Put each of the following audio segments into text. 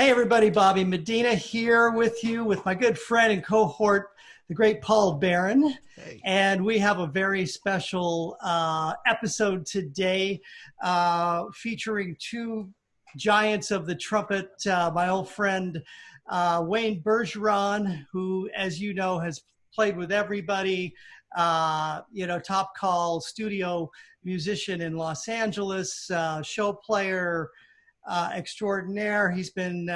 Hey everybody, Bobby Medina here with you with my good friend and cohort, the great Paul Barron. Hey. And we have a very special episode today featuring two giants of the trumpet, my old friend Wayne Bergeron, who, as you know, has played with everybody, top call studio musician in Los Angeles, show player, extraordinaire. He's been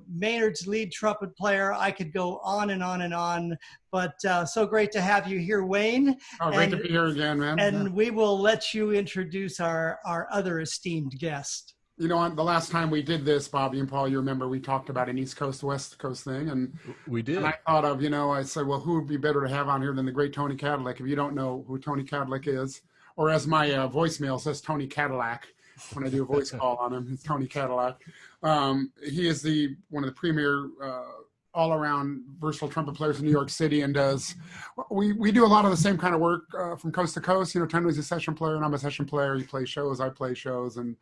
Maynard's lead trumpet player. I could go on and on and on, but so great to have you here, Wayne. Oh, great to be here again, man. And we will let you introduce our other esteemed guest. You know, the last time we did this, Bobby and Paul, you remember we talked about an East Coast, West Coast thing. And we did. And I thought of, I said, well, who would be better to have on here than the great Tony Kadleck? If you don't know who Tony Kadleck is, or as my voicemail says, Tony Kadleck. When I do a voice call on him, it's Tony Kadleck. He is one of the premier all-around versatile trumpet players in New York City, and we do a lot of the same kind of work from coast to coast. Tony's a session player, and I'm a session player. He plays shows, I play shows, and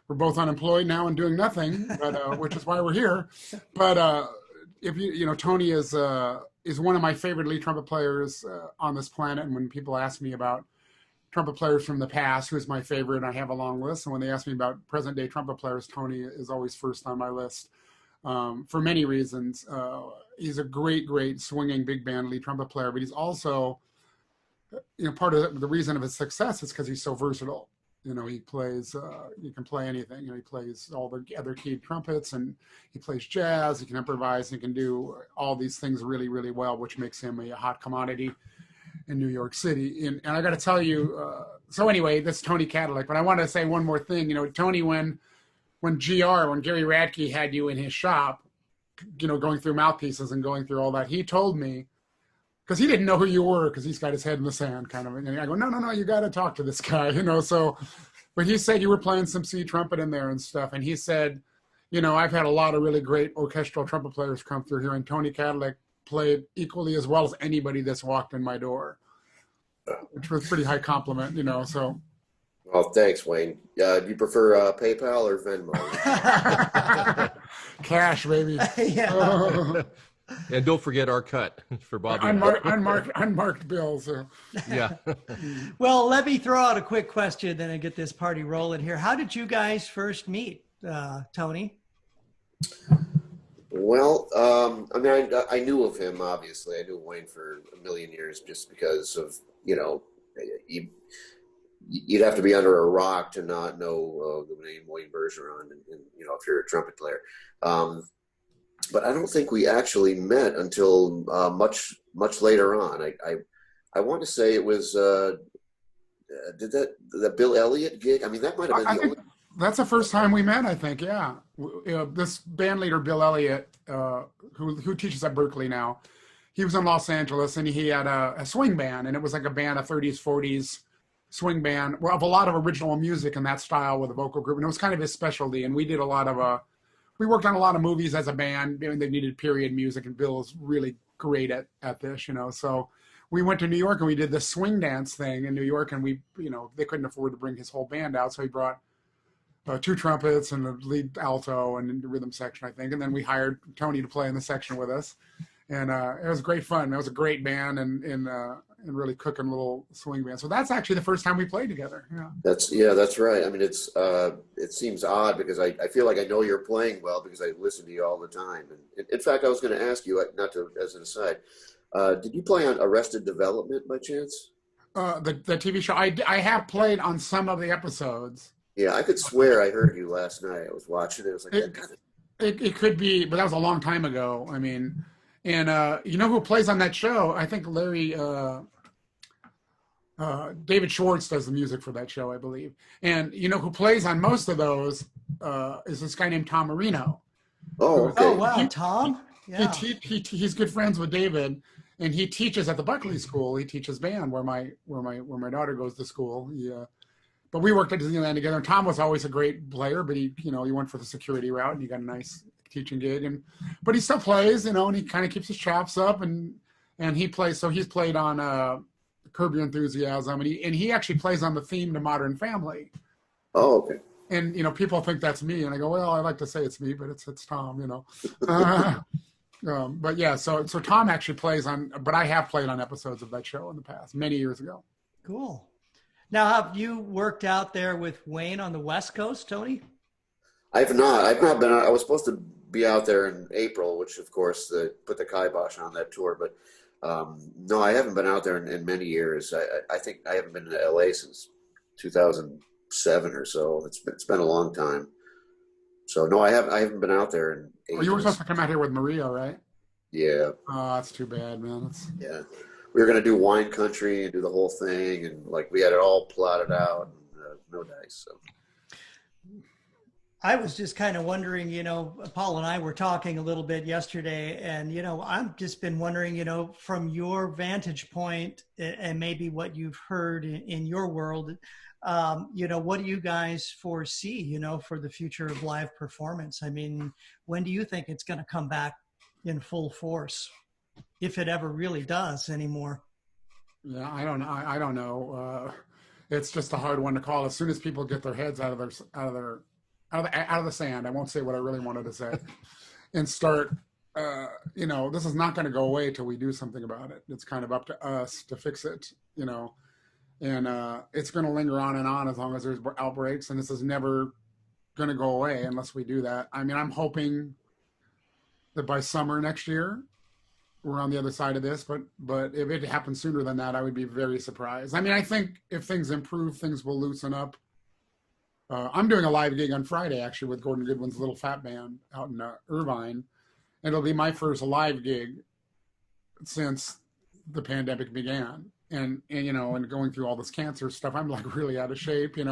we're both unemployed now and doing nothing, but which is why we're here. But if Tony is one of my favorite lead trumpet players on this planet, and when people ask me about trumpet players from the past, who's my favorite, I have a long list. And when they ask me about present day trumpet players, Tony is always first on my list for many reasons. He's a great swinging big band lead trumpet player, but he's also, part of the reason of his success is because he's so versatile. He plays, he can play anything. He plays all the other keyed trumpets, and he plays jazz, he can improvise, he can do all these things really, really well, which makes him a hot commodity in New York City. And I got to tell you, so anyway, that's Tony Kadleck, but I want to say one more thing. Tony, when Gary Radke had you in his shop, going through mouthpieces and going through all that, he told me, because he didn't know who you were, because he's got his head in the sand kind of, and I go, no, you got to talk to this guy, so, but he said you were playing some C trumpet in there and stuff, and he said, I've had a lot of really great orchestral trumpet players come through here, and Tony Kadleck played equally as well as anybody that's walked in my door, which was a pretty high compliment, so. Well, thanks, Wayne. Do you prefer PayPal or Venmo? Cash, baby. Yeah. And don't forget our cut for Bobby. Unmarked bills. Yeah. Well, let me throw out a quick question, then I get this party rolling here. How did you guys first meet, Tony? Well, I knew of him, obviously. I knew Wayne for a million years just because of, you'd have to be under a rock to not know the name Wayne Bergeron, and if you're a trumpet player. But I don't think we actually met until much later on. I want to say it was, did the Bill Elliott gig? I mean, that might have been the only. That's the first time we met, I think. Yeah, this band leader, Bill Elliott, who teaches at Berkeley now, he was in Los Angeles, and he had a swing band, and it was like a band, a 30s, 40s swing band of a lot of original music in that style with a vocal group, and it was kind of his specialty. And we did a lot of we worked on a lot of movies as a band, and they needed period music, and Bill was really great at this, So we went to New York, and we did this swing dance thing in New York, and we, they couldn't afford to bring his whole band out, so he brought two trumpets and the lead alto and the rhythm section, I think. And then we hired Tony to play in the section with us. And it was great fun. It was a great band and really cooking little swing band. So that's actually the first time we played together. Yeah. That's right. I mean, it seems odd because I feel like I know you're playing well because I listen to you all the time. And in fact, I was going to ask you, not to, as an aside, did you play on Arrested Development by chance? The TV show. I have played on some of the episodes. Yeah, I could swear I heard you last night. I was watching it. I was like, it could be, but that was a long time ago. I mean, and who plays on that show? I think Larry, David Schwartz does the music for that show, I believe. And who plays on most of those is this guy named Tom Marino. Oh, okay. Oh, wow, Tom. Yeah. He's good friends with David, and he teaches at the Buckley School. He teaches band where my daughter goes to school. But we worked at Disneyland together, and Tom was always a great player, but he went for the security route, and he got a nice teaching gig, but he still plays, and he kind of keeps his chops up, and he plays. So he's played on Curb Your Enthusiasm, and he actually plays on the theme to Modern Family. Oh, okay. And, people think that's me. And I go, well, I like to say it's me, but it's Tom, Uh, but yeah, so Tom actually plays on, but I have played on episodes of that show in the past, many years ago. Cool. Now, have you worked out there with Wayne on the West Coast, Tony? I've not been. I was supposed to be out there in April, which of course put the kibosh on that tour. But no, I haven't been out there in many years. I think I haven't been to LA since 2007 or so. It's been a long time. So no, I haven't been out there in ages. You were supposed to come out here with Maria, right? Yeah. Oh, that's too bad, man. Yeah. We were going to do wine country and do the whole thing. And like we had it all plotted out. And, no dice. So. I was just kind of wondering, Paul and I were talking a little bit yesterday, and, I've just been wondering, from your vantage point and maybe what you've heard in your world, what do you guys foresee, for the future of live performance? I mean, when do you think it's going to come back in full force, if it ever really does anymore? Yeah, I don't know. I don't know. It's just a hard one to call. As soon as people get their heads out of the sand, I won't say what I really wanted to say, and start, this is not going to go away till we do something about it. It's kind of up to us to fix it, and it's going to linger on and on as long as there's outbreaks, and this is never going to go away unless we do that. I mean, I'm hoping that by summer next year, we're on the other side of this, but if it happens sooner than that, I would be very surprised. I mean, I think if things improve, things will loosen up. I'm doing a live gig on Friday, actually, with Gordon Goodwin's Little Fat Band out in Irvine. And it'll be my first live gig since the pandemic began. And going through all this cancer stuff, I'm like really out of shape, and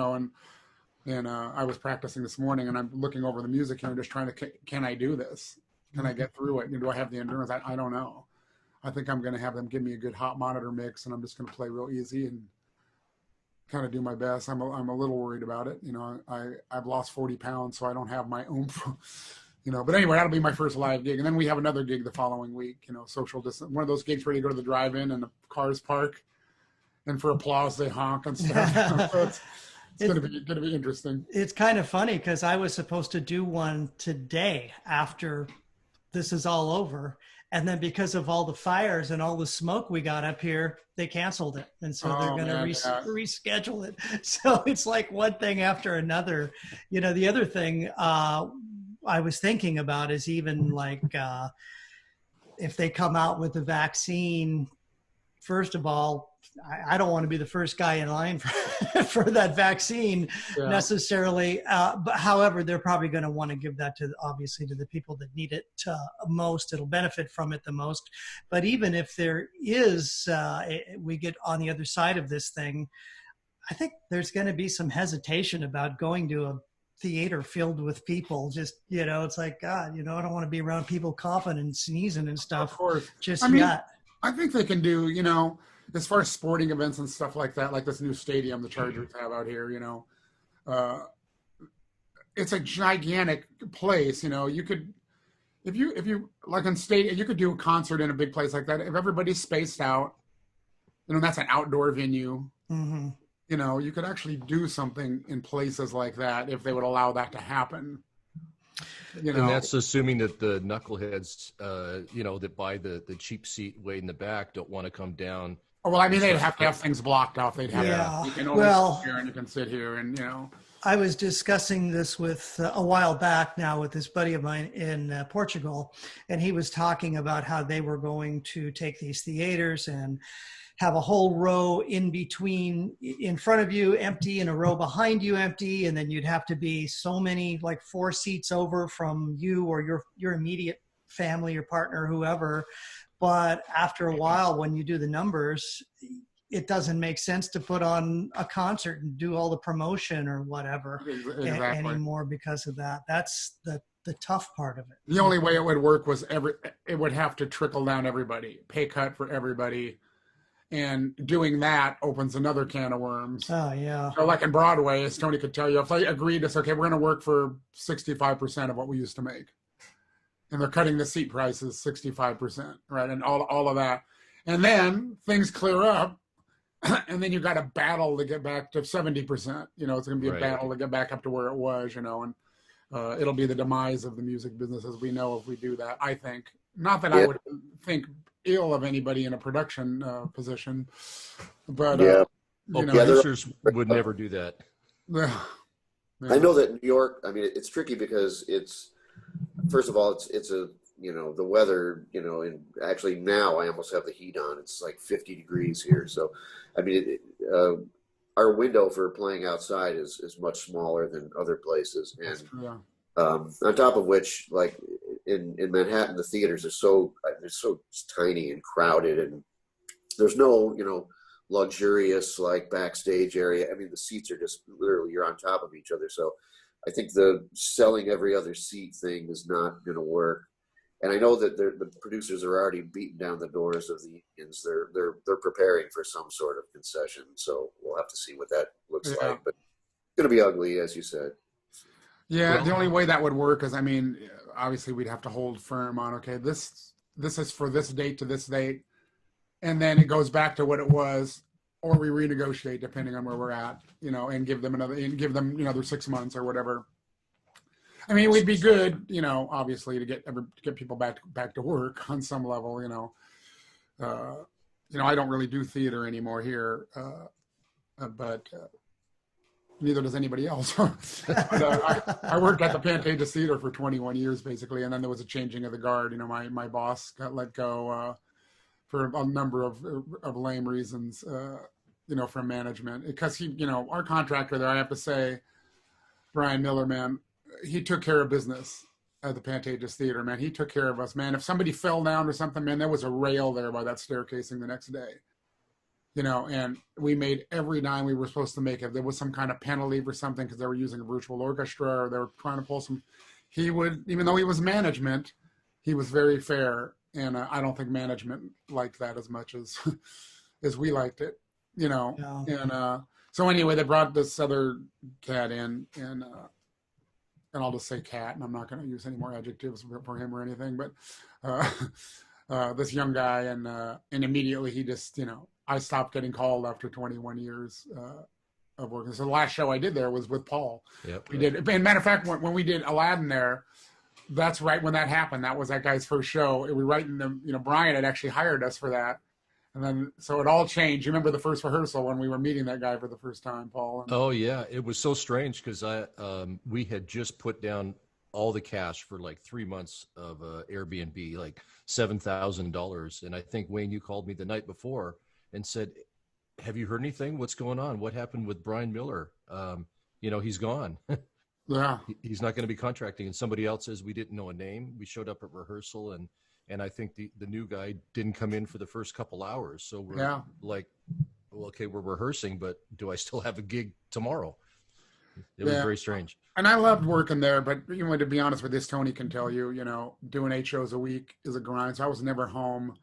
I was practicing this morning, and I'm looking over the music here and just trying to, can I do this? Can I get through it? Do I have the endurance? I don't know. I think I'm going to have them give me a good hot monitor mix, and I'm just going to play real easy and kind of do my best. I'm a little worried about it. I've lost 40 pounds, so I don't have my oomph, but anyway, that'll be my first live gig. And then we have another gig the following week, social distance, one of those gigs where you go to the drive-in and the cars park and for applause, they honk and stuff. So it's going to be interesting. It's kind of funny because I was supposed to do one today after this is all over. And then because of all the fires and all the smoke we got up here, they canceled it. And so they're going to reschedule it. So it's like one thing after another. The other thing I was thinking about is even like if they come out with the vaccine, first of all, I don't want to be the first guy in line for that vaccine necessarily. But however, they're probably going to want to give that obviously to the people that need it most. It'll benefit from it the most. But even if there is, we get on the other side of this thing, I think there's going to be some hesitation about going to a theater filled with people. Just, it's like, God, I don't want to be around people coughing and sneezing and stuff. Of course. Just yet. I think they can do, as far as sporting events and stuff like that, like this new stadium the Chargers have out here, it's a gigantic place. You could, if you like on stadium, you could do a concert in a big place like that. If everybody's spaced out, that's an outdoor venue. Mm-hmm. You could actually do something in places like that if they would allow that to happen. And that's assuming that the knuckleheads, that buy the cheap seat way in the back don't want to come down. Oh, well, I mean, they'd have to have things blocked off. They'd have you can only sit here and you can sit here and, I was discussing this with a while back now with this buddy of mine in Portugal, and he was talking about how they were going to take these theaters and have a whole row in front of you empty and a row behind you empty, and then you'd have to be so many, like 4 seats over from you or your immediate family or partner, whoever. But after a while, when you do the numbers, it doesn't make sense to put on a concert and do all the promotion or whatever anymore because of that. That's the tough part of it. The only way it would work was it would have to trickle down everybody, pay cut for everybody. And doing that opens another can of worms. Oh, yeah. So like in Broadway, as Tony could tell you, if they agreed to say, okay, we're going to work for 65% of what we used to make. And they're cutting the seat prices 65%, right? And all of that. And then things clear up. and then you got to battle to get back to 70%. You know, it's going to be a battle to get back up to where it was. You know, and it'll be the demise of the music business as we know if we do that. I think not that I would think ill of anybody in a production position, but producers would never do that. I know that New York, I mean, it's tricky because it's, first of all, it's a, you know, the weather, you know, and actually now I almost have the heat on. It's like 50 degrees here. So, I mean, our window for playing outside is much smaller than other places. And on top of which, like in Manhattan, the theaters are they're so tiny and crowded, and there's no, you know, luxurious like backstage area. I mean, the seats are just literally, you're on top of each other. So I think the selling every other seat thing is not going to work. And I know that the producers are already beating down the doors of the unions. They're preparing for some sort of concession. So we'll have to see what that looks like. But it's going to be ugly, as you said. Yeah, well, the only way that would work is, I mean, obviously we'd have to hold firm on, okay, this is for this date to this date. And then it goes back to what it was, or we renegotiate depending on where we're at, you know, and give them another 6 months or whatever. I mean, we'd be good, you know, obviously to get people back to work on some level, you know. I don't really do theater anymore here, but neither does anybody else. I worked at the Pantages Theater for 21 years, basically, and then there was a changing of the guard. You know, my boss got let go for a number of lame reasons, you know, from management. Because he, you know, our contractor there, I have to say, Brian Miller, man, he took care of business at the Pantages Theater, man. He took care of us, man. If somebody fell down or something, man, there was a rail there by that staircasing the next day. You know, and we made every dime we were supposed to make. If there was some kind of penalty for something because they were using a virtual orchestra or they were trying to pull some, he would, even though he was management, he was very fair. And I don't think management liked that as much as as we liked it, you know. Yeah. And so anyway, they brought this other cat in, and I'll just say cat, and I'm not going to use any more adjectives for him or anything. But this young guy, and immediately he just, you know, I stopped getting called after 21 years of working. So the last show I did there was with Paul. Yep. We did. And matter of fact, when we did Aladdin there, that's right when that happened. That was that guy's first show. We right in the, you know, Brian had actually hired us for that. And then, so it all changed. You remember the first rehearsal when we were meeting that guy for the first time, Paul? Oh yeah. It was so strange because we had just put down all the cash for like 3 months of Airbnb, like $7,000. And I think, Wayne, you called me the night before and said, have you heard anything? What's going on? What happened with Brian Miller? You know, he's gone. Yeah. He's not going to be contracting. And somebody else says we didn't know a name. We showed up at rehearsal, and I think the new guy didn't come in for the first couple hours. So we're like, well, okay, we're rehearsing, but do I still have a gig tomorrow? It was very strange. And I loved working there, but you know, to be honest with this, Tony can tell you, you know, doing 8 shows a week is a grind. So I was never home.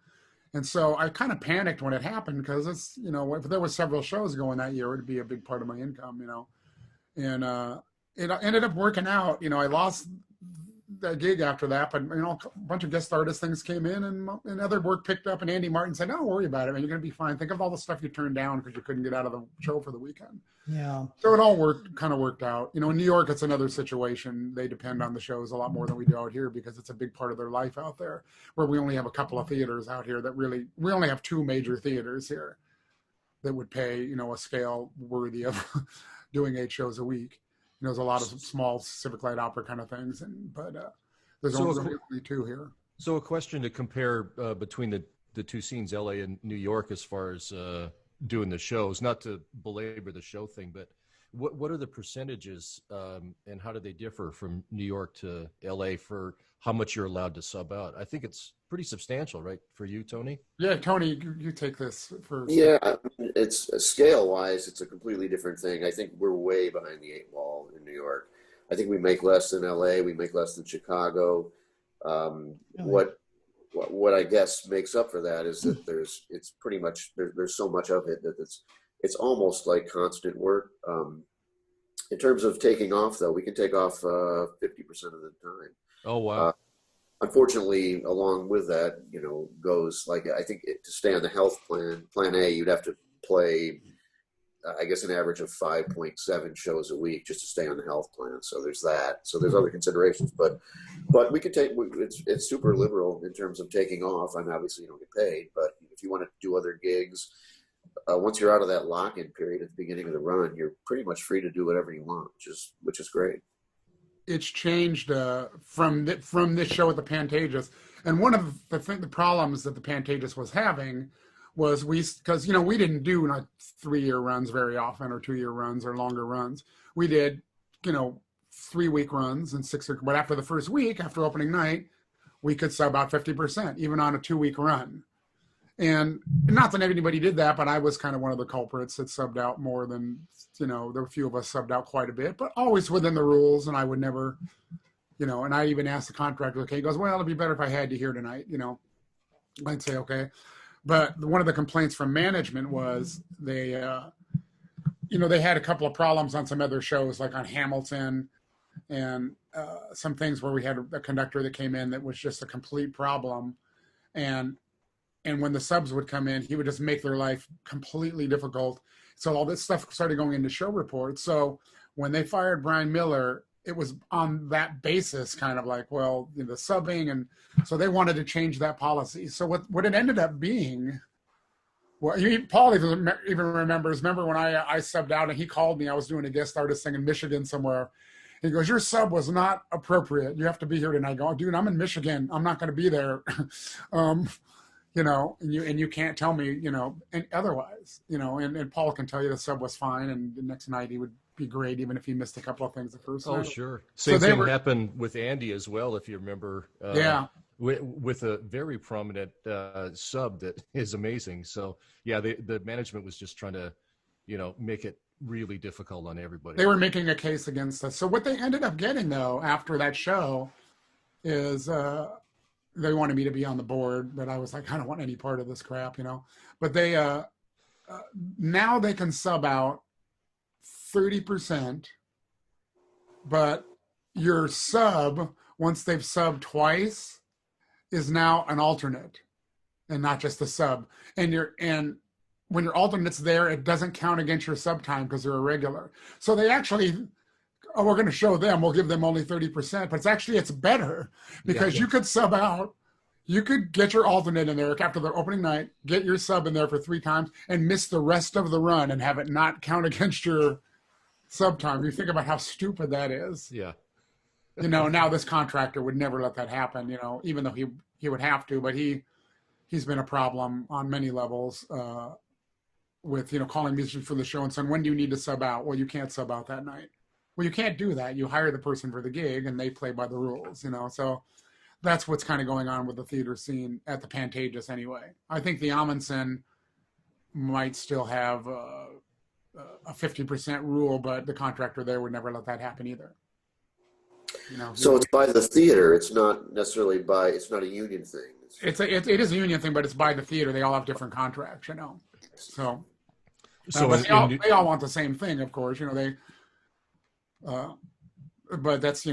And so I kind of panicked when it happened because it's, you know, if there were several shows going that year, it would be a big part of my income, you know. And it ended up working out. You know, I lost that gig after that, but, you know, a bunch of guest artist things came in, and other work picked up, and Andy Martin said, don't worry about it, man. You're going to be fine. Think of all the stuff you turned down because you couldn't get out of the show for the weekend. Yeah. So it all kind of worked out. You know, in New York, it's another situation. They depend on the shows a lot more than we do out here because it's a big part of their life out there, where we only have a couple of theaters out here we only have 2 major theaters here that would pay, you know, a scale worthy of doing 8 shows a week. You know, there's a lot of small civic light opera kind of things, but there's only 2 here. So a question to compare between the 2 scenes, LA and New York, as far as doing the shows, not to belabor the show thing, but what are the percentages and how do they differ from New York to LA for how much you're allowed to sub out? I think it's pretty substantial, right, for you, Tony? Yeah, Tony, you take this first. Yeah, it's scale-wise, it's a completely different thing. I think we're way behind the 8 ball in New York. I think we make less than LA, we make less than Chicago. What I guess makes up for that is that there's so much of it that it's almost like constant work. In terms of taking off, though, we can take off 50% of the time. Oh, wow. Unfortunately, along with that, you know, goes like, I think to stay on the health plan A, you'd have to play, I guess, an average of 5.7 shows a week just to stay on the health plan. So there's that. So there's other considerations, but we could take, it's super liberal in terms of taking off. I mean, obviously you don't get paid, but if you want to do other gigs, once you're out of that lock-in period at the beginning of the run, you're pretty much free to do whatever you want, which is great. It's changed from this show with the Pantages, and one of the problems that the Pantages was having was because we didn't do like 3-year runs very often, or 2-year runs, or longer runs. We did 3-week runs and 6-week. But after the first week, after opening night, we could sub out 50%, even on a 2-week run. And not that anybody did that, but I was kind of one of the culprits that subbed out more than, there were a few of us subbed out quite a bit, but always within the rules. And I would never, and I even asked the contractor, okay, he goes, well, it'd be better if I had you here tonight, I'd say, okay. But one of the complaints from management was they had a couple of problems on some other shows, like on Hamilton, and some things where we had a conductor that came in that was just a complete problem. And when the subs would come in, he would just make their life completely difficult. So all this stuff started going into show reports. So when they fired Brian Miller, it was on that basis, kind of like, well, the subbing. And so they wanted to change that policy. So what it ended up being, well, Paul even remembers, when I subbed out and he called me, I was doing a guest artist thing in Michigan somewhere. He goes, your sub was not appropriate. You have to be here tonight. I go, dude, I'm in Michigan. I'm not going to be there. And you can't tell me, and otherwise, and Paul can tell you the sub was fine. And the next night he would be great, even if he missed a couple of things the first night. Oh, sure. Same thing happened with Andy as well, if you remember. With a very prominent sub that is amazing. So, yeah, the management was just trying to, make it really difficult on everybody. They were making a case against us. So what they ended up getting, though, after that show is they wanted me to be on the board, but I was like, I don't want any part of this crap, But they now they can sub out 30%, but your sub, once they've subbed twice, is now an alternate and not just a sub. And when your alternate's there, it doesn't count against your sub time because they're a regular. So they actually, we're going to show them, we'll give them only 30%, but it's better because you could sub out, you could get your alternate in there after the opening night, get your sub in there for 3 times and miss the rest of the run and have it not count against your sub time. You think about how stupid that is. Yeah. Now this contractor would never let that happen, even though he would have to, but he's been a problem on many levels with, calling musicians for the show and saying, when do you need to sub out? Well, you can't sub out that night. Well, you can't do that. You hire the person for the gig and they play by the rules, so that's what's kind of going on with the theater scene at the Pantages anyway. I think the Amundsen might still have a 50% rule, but the contractor there would never let that happen either. So it's by the theater. It's not necessarily it's not a union thing. It is a union thing, but it's by the theater. They all have different contracts, So but they all want the same thing, of course. But that's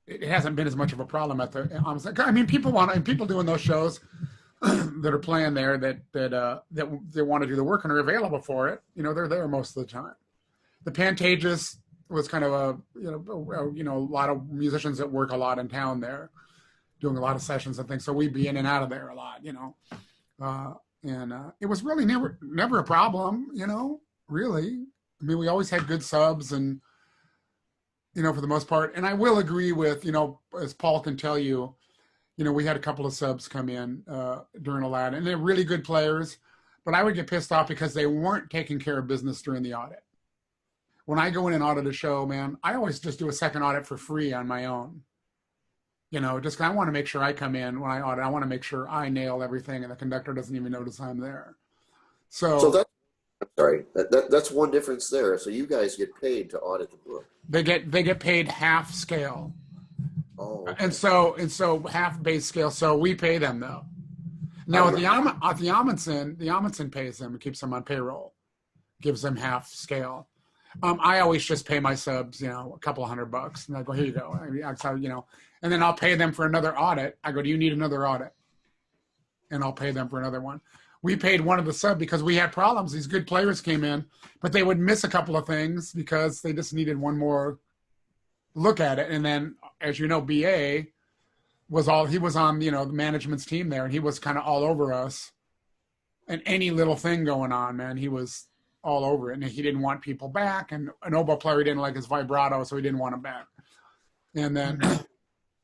it hasn't been as much of a problem at the. I mean, people doing those shows that are playing there that they want to do the work and are available for it. They're there most of the time. The Pantages was kind of a lot of musicians that work a lot in town there, doing a lot of sessions and things. So we'd be in and out of there a lot, and it was really never a problem, really. I mean, we always had good subs and, for the most part. And I will agree with, as Paul can tell you, we had a couple of subs come in during Aladdin, and they're really good players, but I would get pissed off because they weren't taking care of business during the audit. When I go in and audit a show, man, I always just do a second audit for free on my own. Just I want to make sure I come in when I audit. I want to make sure I nail everything and the conductor doesn't even notice I'm there. So that's one difference there. So you guys get paid to audit the book. They get paid half scale. Oh. Okay. And so half base scale. So we pay them though. Now at the Amundsen pays them and keeps them on payroll, gives them half scale. I always just pay my subs, a couple of $100, and I go, here you go. And then I'll pay them for another audit. I go, do you need another audit? And I'll pay them for another one. we paid one of the sub because we had problems. These good players came in, but they would miss a couple of things because they just needed one more look at it. And then, as you know, BA he was on, the management's team there, and he was kind of all over us. And any little thing going on, man, he was all over it. And he didn't want people back. And an oboe player didn't like his vibrato, so he didn't want him back. And then,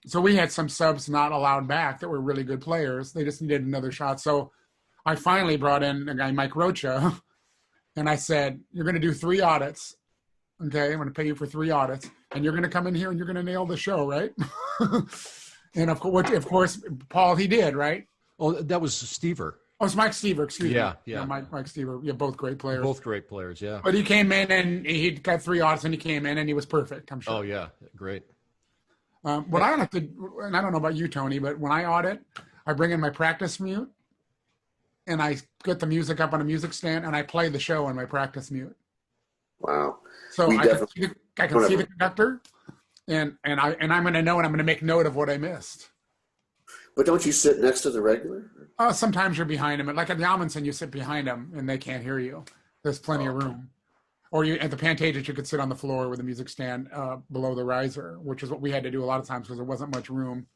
so we had some subs not allowed back that were really good players. They just needed another shot. So I finally brought in a guy, Mike Rocha, and I said, you're going to do 3 audits. Okay, I'm going to pay you for 3 audits. And you're going to come in here and you're going to nail the show, right? And of course, Paul, he did, right? Oh, that was Stever. Oh, it's Mike Stever, excuse me. Yeah. Mike Stever. Yeah, both great players. Both great players, yeah. But he came in and he got 3 audits and he came in and he was perfect, I'm sure. Oh, yeah, great. What I like to, and I don't know about you, Tony, but when I audit, I bring in my practice mute and I get the music up on a music stand and I play the show on my practice mute. Wow. So I can see the conductor and I'm going to know, and I'm going to make note of what I missed. But don't you sit next to the regular? Sometimes you're behind them. Like at the Amundsen, you sit behind them and they can't hear you. There's plenty of room. Or at the Pantages, you could sit on the floor with a music stand below the riser, which is what we had to do a lot of times because there wasn't much room.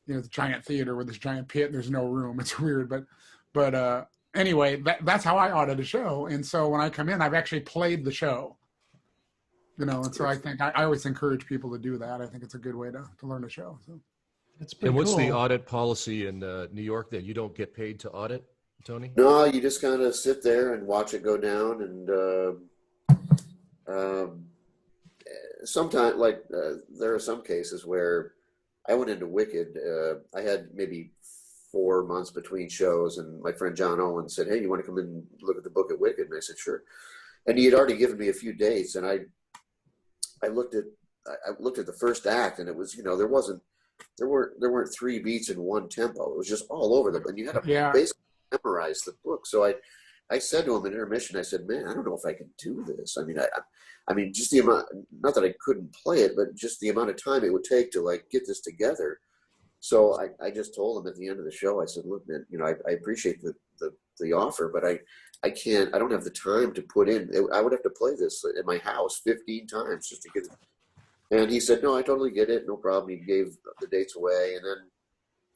It's a giant theater with this giant pit. There's no room. It's weird, but anyway, that's how I audit a show. And so when I come in, I've actually played the show. And so I think I always encourage people to do that. I think it's a good way to learn a show. So. And what's the audit policy in New York that you don't get paid to audit, Tony? No, you just kind of sit there and watch it go down. And sometimes, there are some cases where I went into Wicked. I had maybe 4 months between shows, and my friend John Owen said, "Hey, you want to come in and look at the book at Wicked?" And I said, "Sure." And he had already given me a few dates, and I looked at the first act, and it was, there weren't 3 beats in one tempo. It was just all over them, and you had to basically memorize the book. So I said to him in intermission, I said, "Man, I don't know if I can do this. I mean, just the amount, not that I couldn't play it, but just the amount of time it would take to get this together." So I just told him at the end of the show, I said, "Look, man, I appreciate the offer, but I can't. I don't have the time to put in. I would have to play this at my house 15 times just to get it." And he said, "No, I totally get it. No problem." He gave the dates away. And then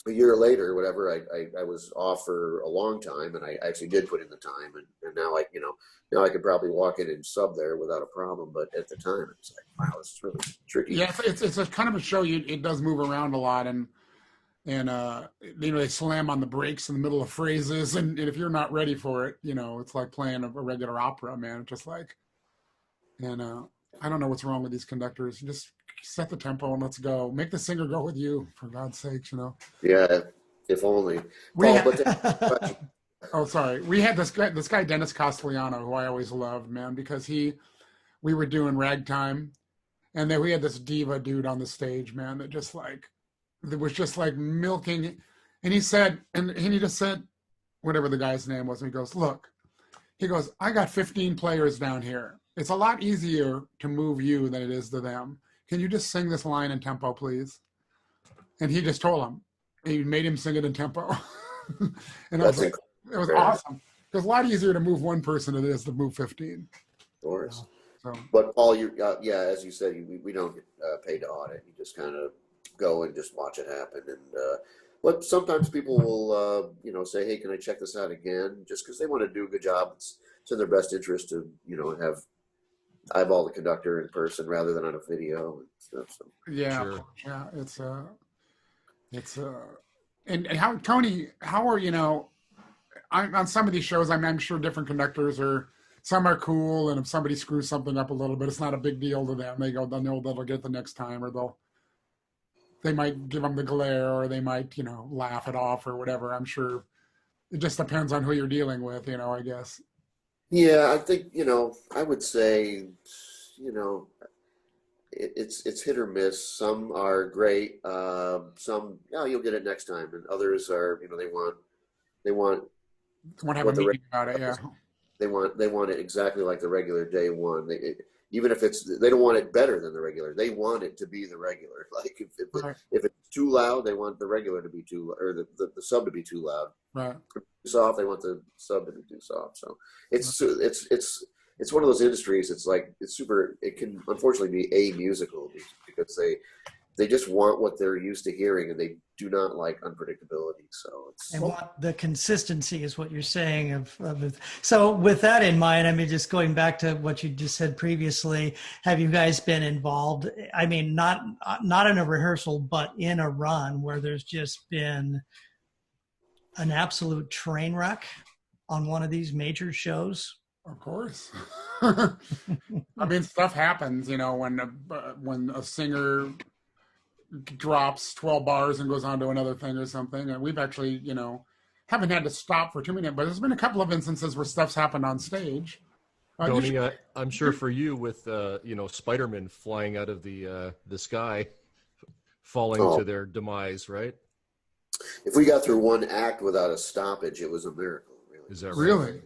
a year later, whatever, I was off for a long time, and I actually did put in the time. And now now I could probably walk in and sub there without a problem. But at the time, it was like, wow, this is really tricky. Yeah, it's a kind of a show. It does move around a lot, and they slam on the brakes in the middle of phrases, and if you're not ready for it, it's like playing a regular opera, man. It's just like, I don't know what's wrong with these conductors. Just set the tempo and let's go. Make the singer go with you, for God's sakes, Yeah, if only. Oh, sorry. We had this guy Dennis Castellano, who I always loved, man, because we were doing ragtime, and then we had this diva dude on the stage, man, that was just like milking. And he said, and he just said, whatever the guy's name was, and he goes, "Look," he goes, "I got 15 players down here. It's a lot easier to move you than it is to them. Can you just sing this line in tempo, please?" And he just told him. He made him sing it in tempo. And it was awesome. It was a lot easier to move one person than it is to move 15. Of course. So. But Paul, as you said, we don't get paid to audit. You just kind of go and just watch it happen. And but sometimes people will, say, "Hey, can I check this out again?" Just because they want to do a good job. It's in their best interest to, have eyeball the conductor in person rather than on a video and stuff. So. Yeah, sure. Yeah, it's and how, Tony, how are on some of these shows? I'm sure different conductors some are cool, and if somebody screws something up a little bit, it's not a big deal to them. They know they'll get the next time, or they might give them the glare, or they might laugh it off or whatever. I'm sure it just depends on who you're dealing with, I guess. Yeah, I think, I would say, it's hit or miss. Some are great. Some, you'll get it next time. And others are, they want to have a meeting about it. Yeah. They want it exactly like the regular day one. even if they don't want it better than the regular. They want it to be the regular. Like if it's too loud, they want the regular to be too, or the sub to be too loud. Right. Too soft, they want the sub to be too soft. So it's one of those industries. It's like it can unfortunately be a musical because they just want what they're used to hearing, and they do not like unpredictability. So they want the consistency, is what you're saying. So with that in mind, I mean, just going back to what you just said previously, have you guys been involved? I mean, not in a rehearsal, but in a run where there's just been an absolute train wreck on one of these major shows? Of course. I mean, stuff happens, when a singer drops 12 bars and goes on to another thing or something. And we've actually, haven't had to stop for 2 minutes, but there's been a couple of instances where stuff's happened on stage. Tony, I'm sure for you with, Spider-Man flying out of the sky, falling to their demise, right? If we got through one act without a stoppage, it was a miracle. Really. Is that right? Really?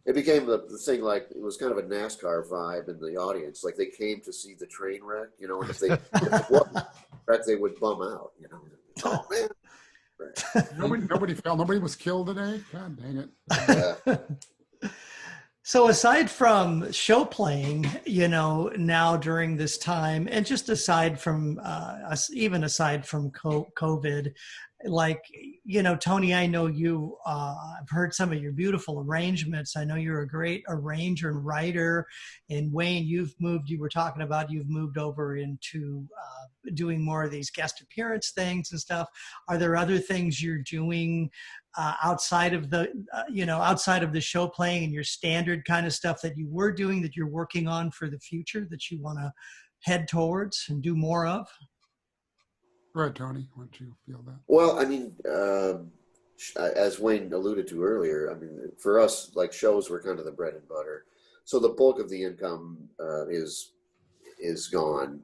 It became the thing, like it was kind of a NASCAR vibe in the audience. Like they came to see the train wreck, and if it wasn't wreck, they would bum out, Oh man! Right. Nobody fell. Nobody was killed today. God dang it! Yeah. So aside from show playing, now during this time, and just aside from aside from COVID, like, Tony, I know you, I've heard some of your beautiful arrangements. I know you're a great arranger and writer. And Wayne, you were talking about, you've moved over into doing more of these guest appearance things and stuff. Are there other things you're doing outside of the show playing and your standard kind of stuff that you were doing, that you're working on for the future, that you want to head towards and do more of? Right, Tony, why don't you feel that? Well, I mean, as Wayne alluded to earlier, I mean, for us, like shows were kind of the bread and butter. So the bulk of the income is gone.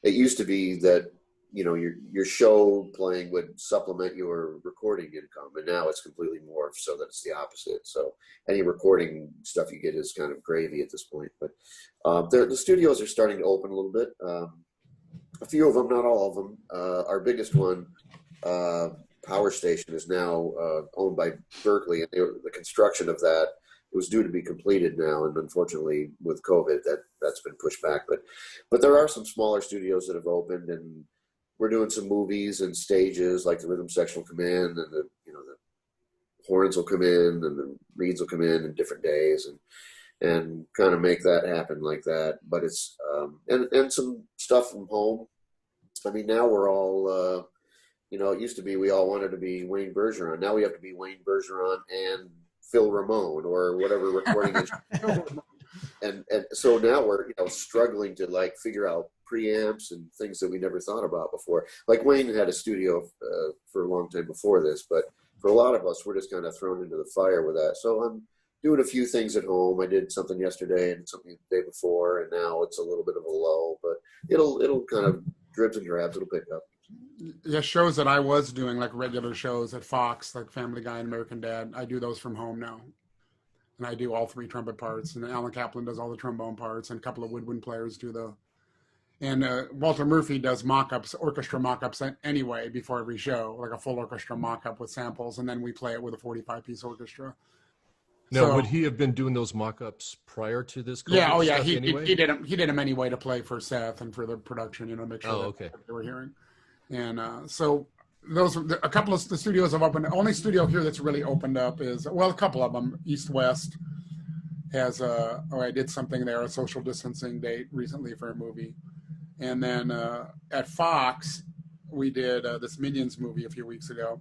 It used to be that your show playing would supplement your recording income, and now it's completely morphed so that it's the opposite. So any recording stuff you get is kind of gravy at this point. But the studios are starting to open a little bit. A few of them, not all of them. Our biggest one, Power Station, is now owned by Berkeley, and the construction of that, it was due to be completed now, and unfortunately with COVID that's been pushed back. But there are some smaller studios that have opened, and we're doing some movies and stages, like the rhythm section will come in, and the horns will come in, and the reeds will come in different days, and kind of make that happen like that. But it's and some stuff from home. I mean, now we're all it used to be we all wanted to be Wayne Bergeron. Now we have to be Wayne Bergeron and Phil Ramone or whatever recording is. And so now we're struggling to like figure out preamps and things that we never thought about before. Like Wayne had a studio for a long time before this, but for a lot of us, we're just kind of thrown into the fire with that. So I'm doing a few things at home. I did something yesterday and something the day before, and now it's a little bit of a lull, but it'll kind of dribs and drabs. It'll pick up. Yeah, shows that I was doing, like regular shows at Fox, like Family Guy and American Dad, I do those from home now. And I do all three trumpet parts, and Alan Kaplan does all the trombone parts, and a couple of woodwind players do and Walter Murphy does mock-ups, orchestra mock-ups anyway before every show, like a full orchestra mock-up with samples, and then we play it with a 45-piece orchestra. Now, would he have been doing those mock-ups prior to this? COVID yeah, stuff he anyway? he did them anyway to play for Seth and for the production, to make sure that they were hearing. And so those a couple of the studios have opened. The only studio here that's really opened up is, well, a couple of them. East West has I did something there, a social distancing date recently for a movie. And then at Fox, we did this Minions movie a few weeks ago.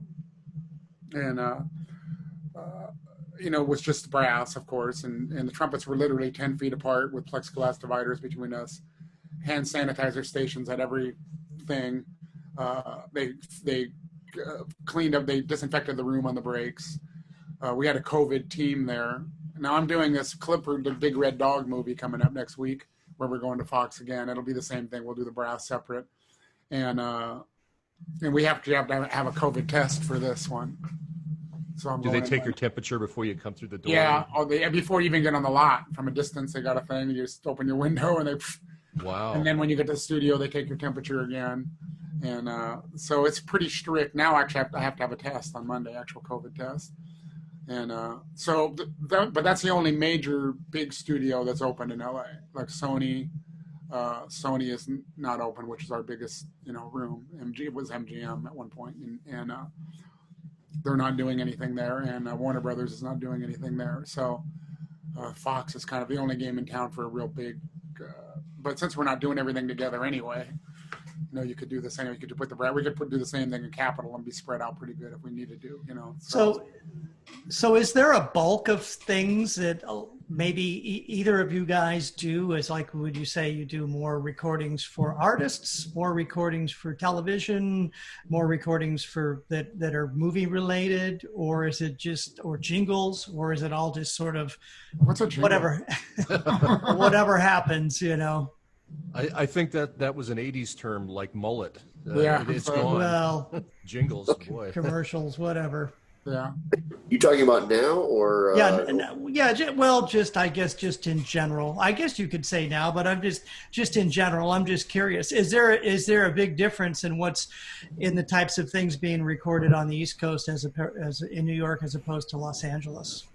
And it was just brass, of course, and the trumpets were literally 10 feet apart with plexiglass dividers between us, hand sanitizer stations at every thing. They cleaned up, they disinfected the room on the breaks. We had a COVID team there. Now I'm doing this Clifford the Big Red Dog movie coming up next week, where we're going to Fox again. It'll be the same thing. We'll do the brass separate, and we have to have a COVID test for this one. So I'm Do they going take your temperature before you come through the door? Yeah, before you even get on the lot, from a distance, they got a thing. You just open your window, and Wow. and then when you get to the studio, they take your temperature again. And so it's pretty strict. Now, actually, I have to have a test on Monday, actual COVID test. And but that's the only major big studio that's open in LA. Like Sony is not open, which is our biggest, room. It was MGM at one point, and they're not doing anything there, and Warner Brothers is not doing anything there. So Fox is kind of the only game in town for a real big. But since we're not doing everything together anyway, you could do the same. We could do the same thing in Capitol and be spread out pretty good if we needed to. So is there a bulk of things that maybe either of you guys do? Is like, would you say you do more recordings for artists, more recordings for television, more recordings for that are movie related, or is it just, or jingles, or is it all just sort of what's a jingle? whatever happens, I think that was an 80s term, like mullet. Yeah. It's gone. Well, Jingles, boy. commercials, whatever. Yeah. You talking about now or? Just I guess just in general. I guess you could say now, but I'm just in general. I'm just curious. Is there a big difference in what's in the types of things being recorded on the East Coast as in New York as opposed to Los Angeles?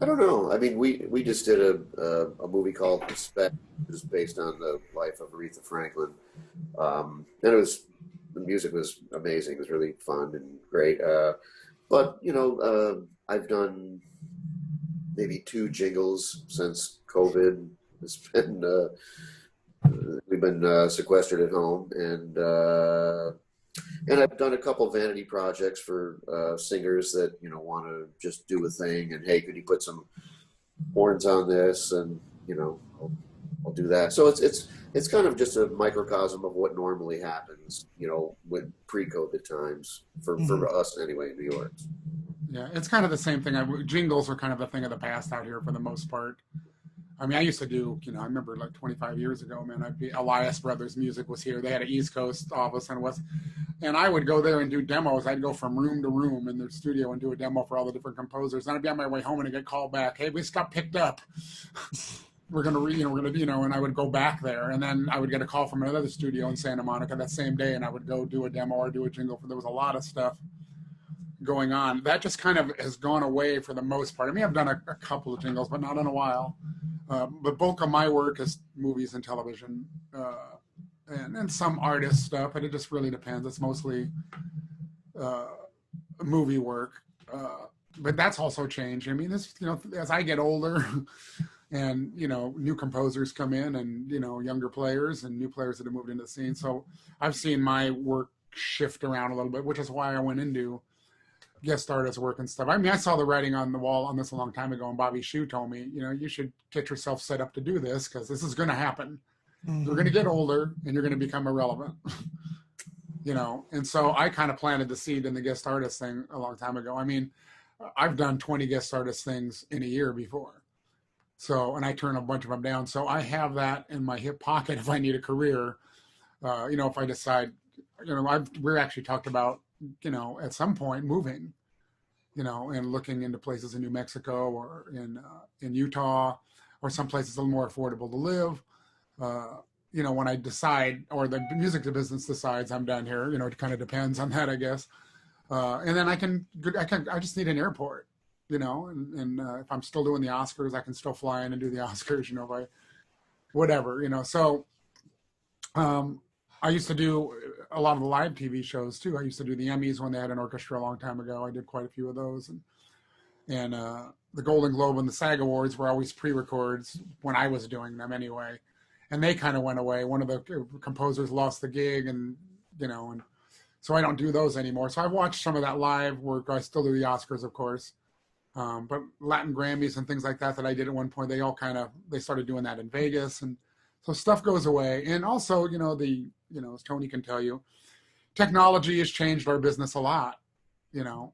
I don't know. I mean, we just did a movie called Respect, which is based on the life of Aretha Franklin, and the music was amazing. It was really fun and great. But I've done maybe 2 jingles since COVID. It's been we've been sequestered at home, and I've done a couple vanity projects for singers that want to just do a thing. And hey, could you put some horns on this? And I'll do that. So it's kind of just a microcosm of what normally happens, with pre-COVID times for us anyway in New York. Yeah, it's kind of the same thing. Jingles are kind of a thing of the past out here for the most part. I mean, I used to do, I remember like 25 years ago, man, Elias Brothers Music was here. They had an East Coast office and I would go there and do demos. I'd go from room to room in their studio and do a demo for all the different composers. And I'd be on my way home and I'd get called back. Hey, we just got picked up. We're going to, and I would go back there. And then I would get a call from another studio in Santa Monica that same day. And I would go do a demo or do a jingle. There was a lot of stuff going on. That just kind of has gone away for the most part. I mean, I've done a couple of jingles, but not in a while. But bulk of my work is movies and television, and some artist stuff, and it just really depends. It's mostly movie work, but that's also changed. I mean, this, as I get older, and new composers come in, and younger players and new players that have moved into the scene. So I've seen my work shift around a little bit, which is why I went into guest artist work and stuff. I mean, I saw the writing on the wall on this a long time ago, and Bobby Shue told me, you should get yourself set up to do this because this is going to happen. Mm-hmm. You're going to get older and you're going to become irrelevant, And so I kind of planted the seed in the guest artist thing a long time ago. I mean, I've done 20 guest artist things in a year before. So, and I turn a bunch of them down. So I have that in my hip pocket if I need a career. If I decide, we're actually talked about, at some point moving, and looking into places in New Mexico or in Utah or some places a little more affordable to live. When I decide, or the music business decides I'm done here, it kind of depends on that, I guess. And then I just need an airport, and if I'm still doing the Oscars, I can still fly in and do the Oscars, whatever, So, I used to do a lot of the live TV shows too. I used to do the Emmys when they had an orchestra a long time ago. I did quite a few of those, and the Golden Globe and the SAG Awards were always pre-records when I was doing them anyway, and they kind of went away. One of the composers lost the gig, and so I don't do those anymore. So I've watched some of that live work. I still do the Oscars, of course, but Latin Grammys and things like that I did at one point. They started doing that in Vegas, and so stuff goes away. And also, as Tony can tell you, technology has changed our business a lot, and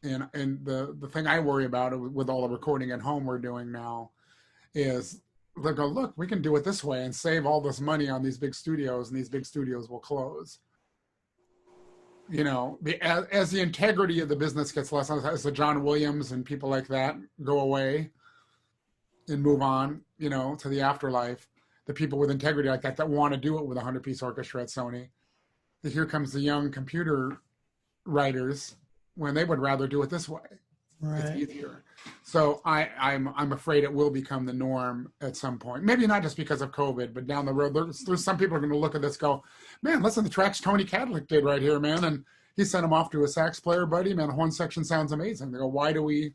the thing I worry about with all the recording at home we're doing now is they go, look, we can do it this way and save all this money on these big studios, and these big studios will close. you know, as the integrity of the business gets less, as the John Williams and people like that go away and move on, you know, to the afterlife, the people with integrity like that want to do it with a 100-piece orchestra at Sony, that here comes the young computer writers when they would rather do it this way. Right. It's easier. So I'm afraid it will become the norm at some point. Maybe not just because of COVID, but down the road, there's some people are going to look at this, go, man, listen, the tracks Tony Kadleck did right here, man, and he sent them off to a sax player buddy. Man, the horn section sounds amazing. They go, why do we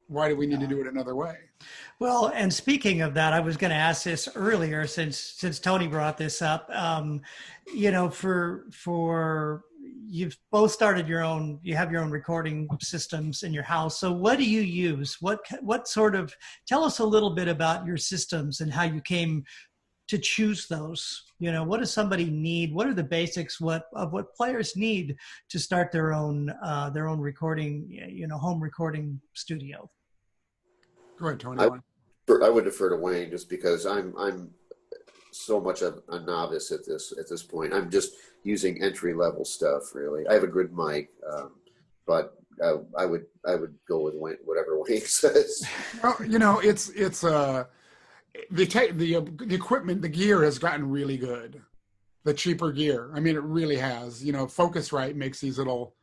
need to do it another way? Well, and speaking of that, I was going to ask this earlier since Tony brought this up. You know, for you've both started you have your own recording systems in your house. So what do you use? What sort of, tell us a little bit about your systems and how you came to choose those. You know, what does somebody need? What are the basics of what players need to start their own recording, you know, home recording studio? Go ahead, Tony. I would defer to Wayne just because I'm so much of a novice at this point. I'm just using entry level stuff, really. I have a good mic, but I would go with Wayne, whatever Wayne says. Well, you know, it's the equipment, the gear has gotten really good. The cheaper gear, I mean, it really has. You know, Focusrite makes these little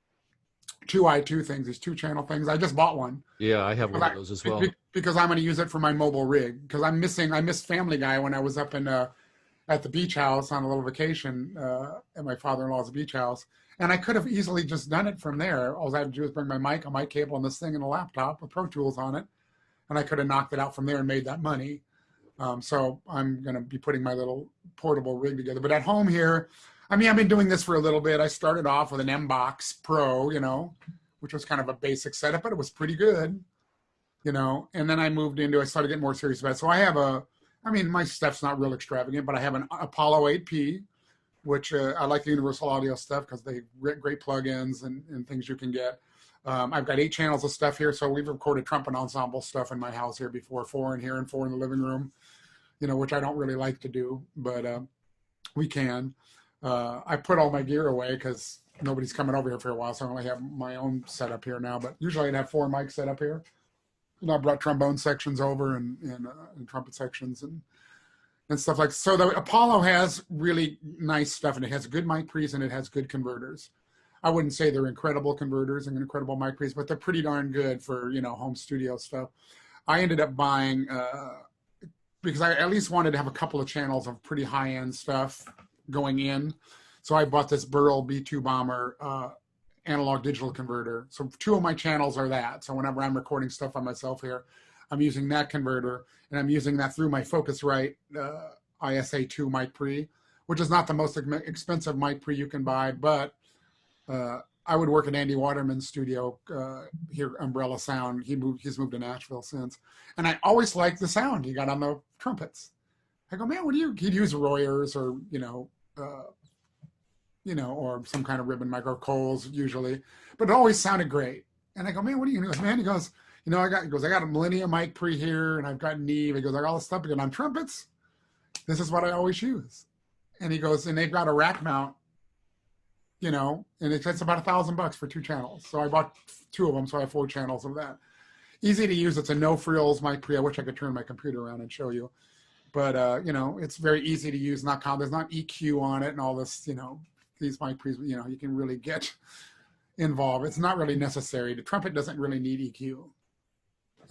2i2 things, these 2-channel things. I just bought one. Yeah, I have one of those as well. Because I'm going to use it for my mobile rig. Because I missed Family Guy when I was up in at the beach house on a little vacation at my father-in-law's beach house. And I could have easily just done it from there. All I had to do was bring my mic, a mic cable, and this thing, and a laptop with Pro Tools on it. And I could have knocked it out from there and made that money. So I'm going to be putting my little portable rig together. But at home here, I mean, I've been doing this for a little bit. I started off with an M-Box Pro, you know, which was kind of a basic setup, but it was pretty good, you know. And then I started getting more serious about it. So I have my stuff's not real extravagant, but I have an Apollo 8P, which I like the Universal Audio stuff because they great plugins and things you can get. I've got 8 channels of stuff here. So we've recorded trumpet ensemble stuff in my house here before, 4 in here and 4 in the living room, you know, which I don't really like to do, but we can. I put all my gear away because nobody's coming over here for a while, so I only have my own setup here now. But usually I'd have 4 mics set up here. And I brought trombone sections over and trumpet sections and stuff like that. So the Apollo has really nice stuff, and it has good mic pre's and it has good converters. I wouldn't say they're incredible converters and incredible mic pre's, but they're pretty darn good for, you know, home studio stuff. I ended up buying, because I at least wanted to have a couple of channels of pretty high-end stuff going in. So I bought this Burl B2 Bomber analog digital converter. So 2 of my channels are that. So whenever I'm recording stuff on myself here, I'm using that converter, and I'm using that through my Focusrite ISA2 mic pre, which is not the most expensive mic pre you can buy, but I would work at Andy Waterman's studio here, Umbrella Sound. He's moved to Nashville since, and I always liked the sound he got on the trumpets. I go, man, he'd use Royers or, or some kind of ribbon mic or Coles usually, but it always sounded great. And I go, man, what do you do? Man, he goes, I got a Millennium mic pre here, and I've got Neve. He goes, I got all this stuff. He goes, on trumpets, this is what I always use. And he goes, and they've got a rack mount, and it's about $1,000 for 2 channels. So I bought 2 of them, so I have 4 channels of that. Easy to use. It's a no frills mic pre. I wish I could turn my computer around and show you. But, it's very easy to use. There's not EQ on it and all this, these mic pre's, you can really get involved. It's not really necessary. The trumpet doesn't really need EQ.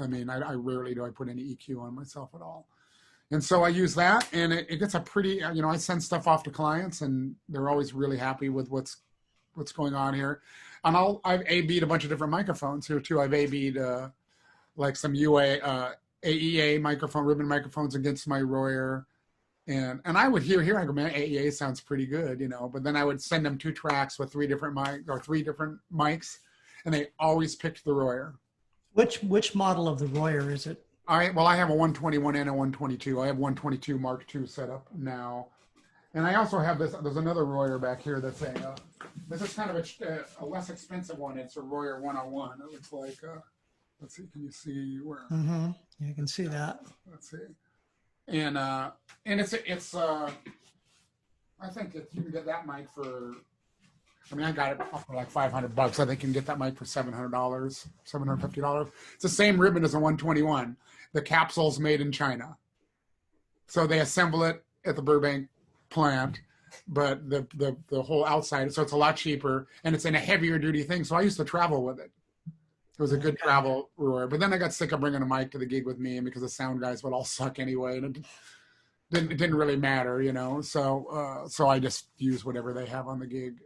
I mean, I rarely do I put any EQ on myself at all. And so I use that, and it gets a pretty, I send stuff off to clients, and they're always really happy with what's going on here. And I've A-B'd a bunch of different microphones here too. I've A-B'd like some AEA microphone, ribbon microphones against my Royer. And I would hear, I go, man, AEA sounds pretty good, but then I would send them 2 tracks with 3 different mics, and they always picked the Royer. Which model of the Royer is it? I have a 121 and a 122. I have 122 Mark II set up now. And I also have this, there's another Royer back here that's this is kind of a less expensive one. It's a Royer 101. It looks like, let's see, can you see where? Mm-hmm. Yeah, I can see that. Let's see. And it's I think you can get that mic for I mean, I got it for like $500. I think you can get that mic for $700, $750. It's the same ribbon as a 121. The capsule's made in China. So they assemble it at the Burbank plant, but the whole outside, so it's a lot cheaper, and it's in a heavier duty thing. So I used to travel with it. It was a good travel roar. But then I got sick of bringing a mic to the gig with me, and because the sound guys would all suck anyway, and it didn't really matter, you know. So I just use whatever they have on the gig.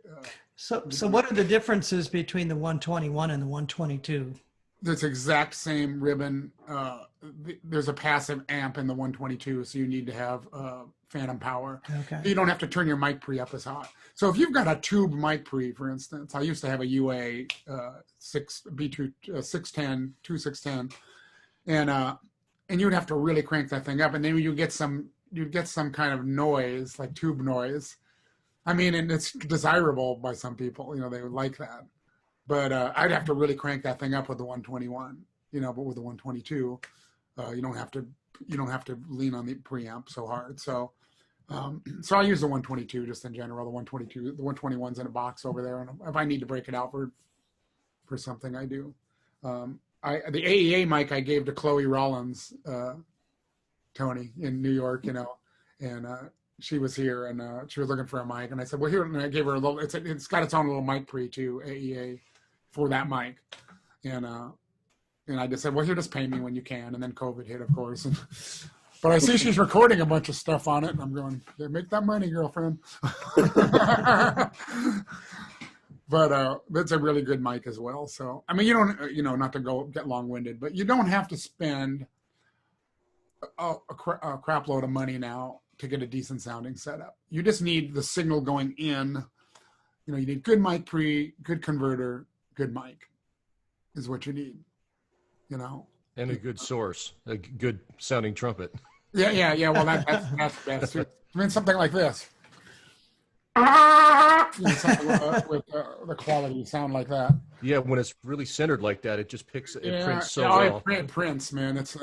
So what are the differences between the 121 and the 122? This exact same ribbon. There's a passive amp in the 122, so you need to have phantom power. Okay. You don't have to turn your mic pre up as hot. So if you've got a tube mic pre, for instance, I used to have a UA 610, 2610, and you'd have to really crank that thing up, and then you'd get some kind of noise, like tube noise. I mean, and it's desirable by some people, you know, they would like that. But I'd have to really crank that thing up with the 121, you know, but with the 122, you don't have to lean on the preamp so hard. So I use the 122 just in general, the 122, the 121's in a box over there. And if I need to break it out for something, I do. The AEA mic I gave to Chloe Rollins, Tony, in New York, you know, and she was here and she was looking for a mic, and I said, well, here, and I gave her a little, it's got its own little mic pre too, AEA, for that mic. And I just said, well, here, just pay me when you can. And then COVID hit, of course. But I see she's recording a bunch of stuff on it, and I'm going, yeah, make that money, girlfriend. But it's a really good mic as well. So, I mean, you don't, you know, not to get long-winded, but you don't have to spend a crap load of money now to get a decent sounding setup. You just need the signal going in. You know, you need good mic pre, good converter, good mic is what you need, you know. And a good source, a good sounding trumpet. Yeah. Well, that's best too. I mean, something like this. You know, something with the quality sound like that. Yeah, when it's really centered like that, it just prints so well. It prints, man. It's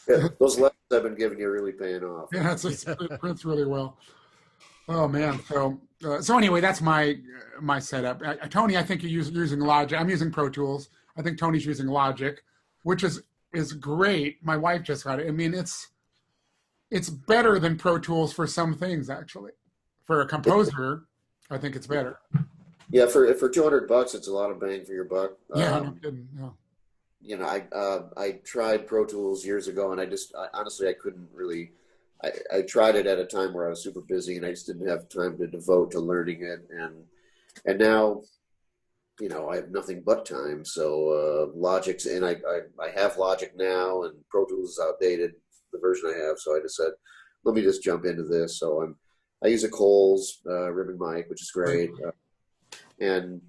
yeah, those lessons I've been giving you are really paying off. Yeah, it prints really well. Oh man. So anyway, that's my setup. Tony, I think you're using Logic. I'm using Pro Tools. I think Tony's using Logic, which is great. My wife just got it. I mean, it's better than Pro Tools for some things, actually. For a composer, I think it's better. Yeah, for $200, it's a lot of bang for your buck. Yeah, no kidding. Yeah. You know, I tried Pro Tools years ago, and honestly, I couldn't really. I tried it at a time where I was super busy, and I just didn't have time to devote to learning it. And now, you know, I have nothing but time. So Logic's, and I have Logic now, and Pro Tools is outdated, the version I have. So I just said, let me just jump into this. So I use a Coles ribbon mic, which is great, and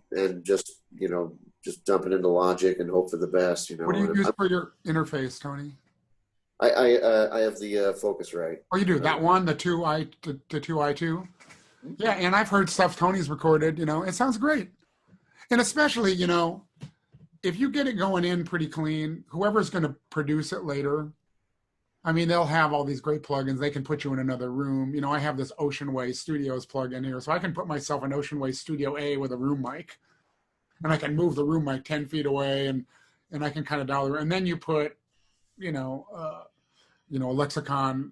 just, you know, just dump it into Logic and hope for the best. You know. What do you use for your interface, Tony? I have the Focusrite. Oh, you do that one, the 2i2. Yeah, and I've heard stuff Tony's recorded. You know, it sounds great, and especially, you know, if you get it going in pretty clean, whoever's going to produce it later, I mean, they'll have all these great plugins. They can put you in another room. You know, I have this Ocean Way Studios plug-in here, so I can put myself in Ocean Way Studio A with a room mic, and I can move the room mic 10 feet away, and I can kind of dial it. And then you put, you know, a lexicon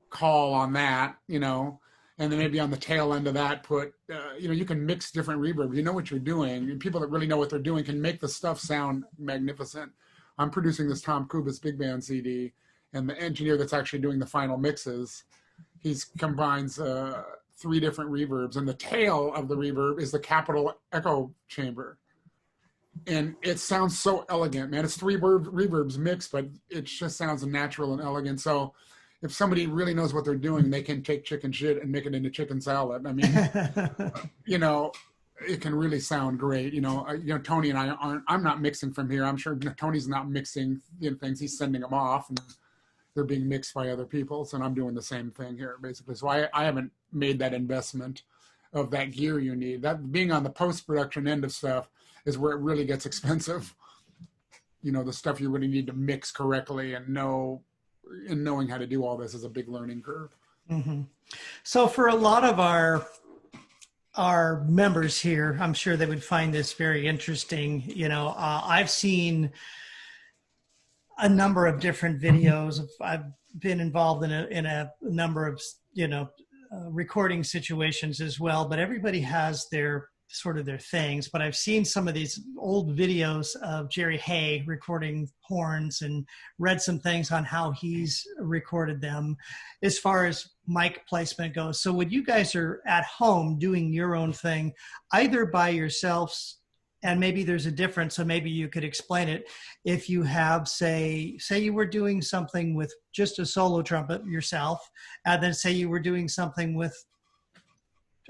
call on that, you know, and then maybe on the tail end of that put, you know, you can mix different reverb. You know what you're doing, and people that really know what they're doing can make the stuff sound magnificent. I'm producing this Tom Kubis big band CD, and the engineer that's actually doing the final mixes, he combines 3 different reverbs, and the tail of the reverb is the Capitol echo chamber. And it sounds so elegant, man. It's 3 reverbs mixed, but it just sounds natural and elegant. So if somebody really knows what they're doing, they can take chicken shit and make it into chicken salad. I mean, you know, it can really sound great. You know, Tony and I'm not mixing from here. I'm sure Tony's not mixing things. He's sending them off, and they're being mixed by other people. So I'm doing the same thing here, basically. So I haven't made that investment of that gear you need. That being on the post-production end of stuff is where it really gets expensive. You know, the stuff you really need to mix correctly and knowing how to do all this is a big learning curve. Mm-hmm. So for a lot of our our members here, I'm sure they would find this very interesting. I've seen a number of different videos. I've been involved in a number of, recording situations as well, but everybody has their sort of their things. But I've seen some of these old videos of Jerry Hay recording horns and read some things on how he's recorded them as far as mic placement goes. So when you guys are at home doing your own thing, either by yourselves, and maybe there's a difference, so maybe you could explain it. If you have, say you were doing something with just a solo trumpet yourself, and then say you were doing something with,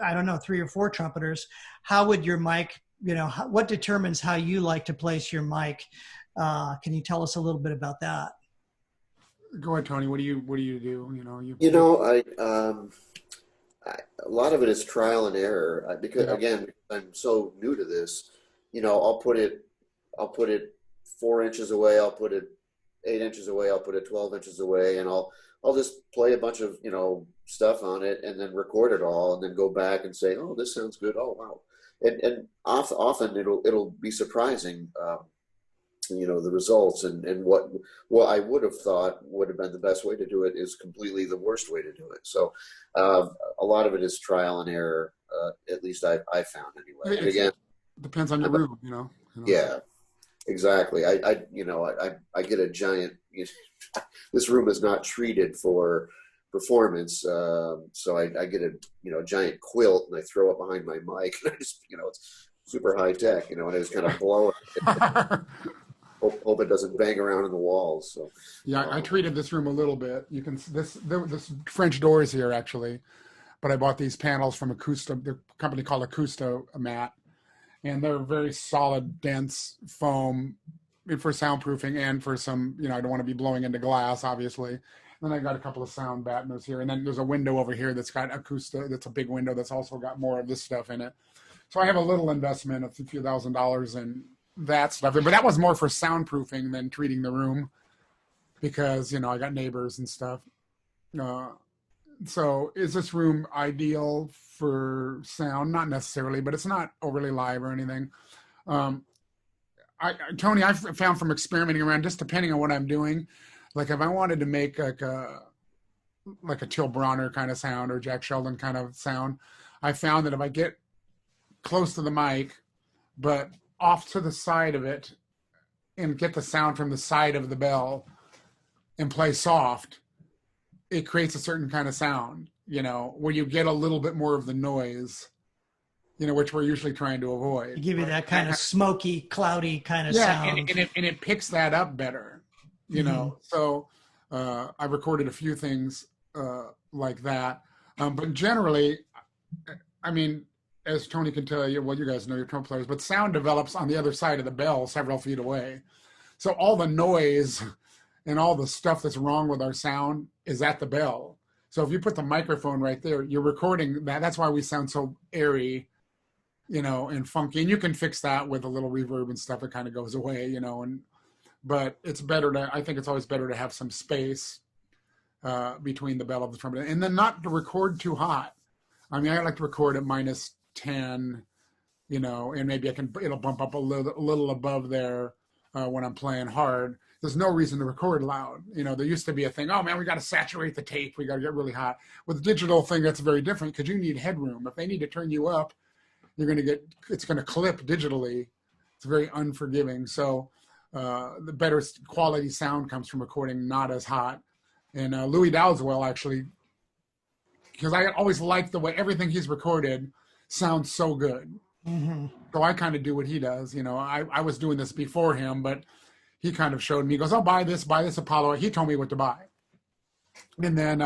I don't know, 3 or 4 trumpeters, how would your mic, what determines how you like to place your mic? Can you tell us a little bit about that? Go ahead, Tony. What do you do? A lot of it is trial and error because again, I'm so new to this. I'll put it 4 inches away. I'll put it 8 inches away. I'll put it 12 inches away, and I'll just play a bunch of stuff on it, and then record it all, and then go back and say, oh, this sounds good. Oh, wow. And often it'll be surprising, the results, and what I would have thought would have been the best way to do it is completely the worst way to do it. So a lot of it is trial and error. At least I found anyway. And again, depends on your room, Yeah, exactly. I get a giant. This room is not treated for performance, so I get a giant quilt and I throw it behind my mic, and I just it's super high tech, and I just kind of blow it. Hope it doesn't bang around in the walls. So yeah, I treated this room a little bit. You can this French door is here actually, but I bought these panels from the company called Acousto Mat. And they're very solid, dense foam for soundproofing and for some, I don't want to be blowing into glass, obviously. Then I got a couple of sound batteners here. And then there's a window over here that's got Acousto. That's a big window that's also got more of this stuff in it. So I have a little investment of a few $1,000s in that stuff. But that was more for soundproofing than treating the room because, I got neighbors and stuff. So is this room ideal for sound? Not necessarily, but it's not overly live or anything. Tony, I've found from experimenting around, just depending on what I'm doing, like if I wanted to make like a Till Bronner kind of sound or Jack Sheldon kind of sound, I found that if I get close to the mic, but off to the side of it and get the sound from the side of the bell and play soft, it creates a certain kind of sound, where you get a little bit more of the noise, which we're usually trying to avoid. Give you that kind of smoky, cloudy kind of sound. And it picks that up better, So I recorded a few things like that. But generally, I mean, as Tony can tell you, well, you guys know your trumpet players, but sound develops on the other side of the bell several feet away. So all the noise and all the stuff that's wrong with our sound is at the bell. So if you put the microphone right there, you're recording that. That's why we sound so airy, and funky. And you can fix that with a little reverb and stuff. It kind of goes away, but it's better I think it's always better to have some space between the bell of the trumpet, and then not to record too hot. I mean, I like to record at -10, and maybe it'll bump up a little above there when I'm playing hard. There's no reason to record loud. There used to be a thing, oh man, we got to saturate the tape. We got to get really hot. With the digital thing, that's very different because you need headroom. If they need to turn you up, it's going to clip digitally. It's very unforgiving. So the better quality sound comes from recording not as hot. And Louis Dowdeswell actually, because I always liked the way everything he's recorded sounds so good. Mm-hmm. So I kind of do what he does. I was doing this before him, but he kind of showed me, he goes, oh, buy this Apollo. He told me what to buy. And then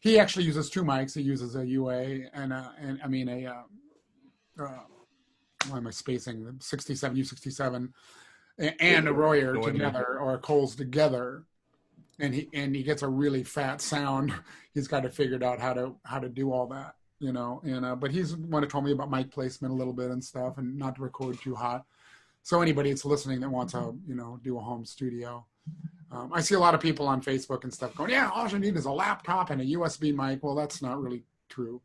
he actually uses 2 mics. He uses a UA why am I spacing? 67, U67 and a Royer together, or a Coles together. And he gets a really fat sound. He's got to figure out how to do all that, but he's the one who told me about mic placement a little bit and stuff, and not to record too hot. So anybody that's listening that wants to, do a home studio. I see a lot of people on Facebook and stuff going, yeah, all you need is a laptop and a USB mic. Well, that's not really true.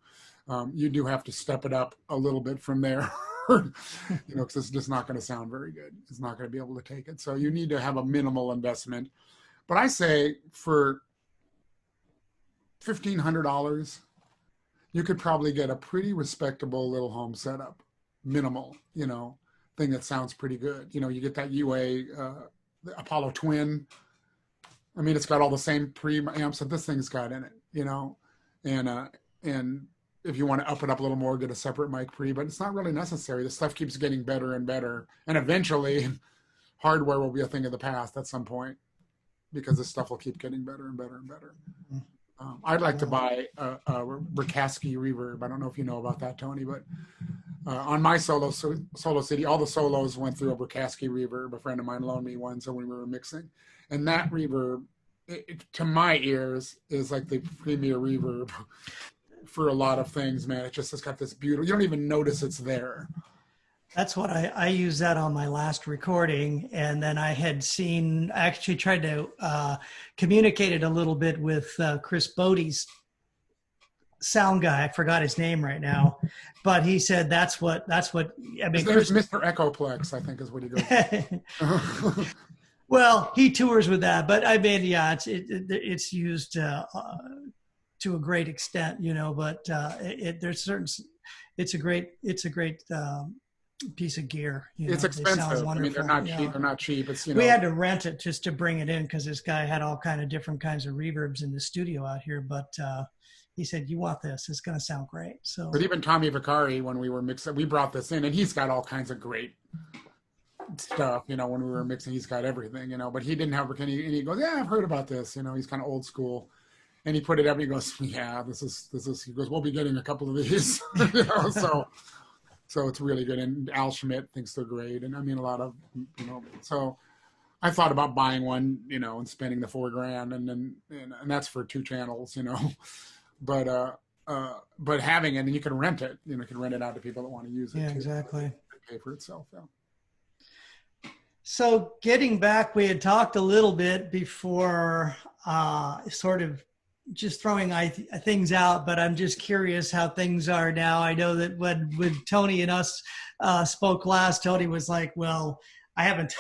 you do have to step it up a little bit from there, because it's just not going to sound very good. It's not going to be able to take it. So you need to have a minimal investment. But I say for $1,500, you could probably get a pretty respectable little home setup, minimal, thing that sounds pretty good. You get that UA, the Apollo Twin. I mean, it's got all the same preamps that this thing's got in it, and if you want to up it up a little more, get a separate mic pre, but it's not really necessary. The stuff keeps getting better and better. And eventually hardware will be a thing of the past at some point, because this stuff will keep getting better and better and better. I'd like to buy a Berkowski reverb. I don't know if you know about that, Tony, but on my solo CD, all the solos went through a Berkowski reverb. A friend of mine loaned me one, so when we were mixing. And that reverb, to my ears, is like the premier reverb for a lot of things, man. It's got this beautiful, you don't even notice it's there. That's what I used that on my last recording. And then I actually tried to communicate it a little bit with Chris Bodie's sound guy. I forgot his name right now, but he said that's what, I mean, his name is Mr. Echoplex, I think is what he goes. Well, he tours with that, but I mean, yeah, it's used to a great extent, but there's certain, it's a great piece of gear. It's expensive. I mean, they're not cheap. They're not cheap. It's, we had to rent it just to bring it in, because this guy had all kind of different kinds of reverbs in the studio out here. But he said, "You want this? It's going to sound great." So, but even Tommy Vicari, when we were mixing, we brought this in, and he's got all kinds of great stuff. When we were mixing, he's got everything. But he didn't have, and he goes, "Yeah, I've heard about this." He's kind of old school. And he put it up. And he goes, "Yeah, this is." He goes, "We'll be getting a couple of these." So it's really good. And Al Schmidt thinks they're great. And I mean, a lot of, so I thought about buying one, and spending the $4,000, and that's for 2 channels, but having it, and you can rent it, you can rent it out to people that want to use it. Yeah, too. exactly. It pay for itself. Yeah. So getting back, we had talked a little bit before, sort of just throwing things out, but I'm just curious how things are now. I know that when Tony and us spoke last, Tony was like, "Well, I haven't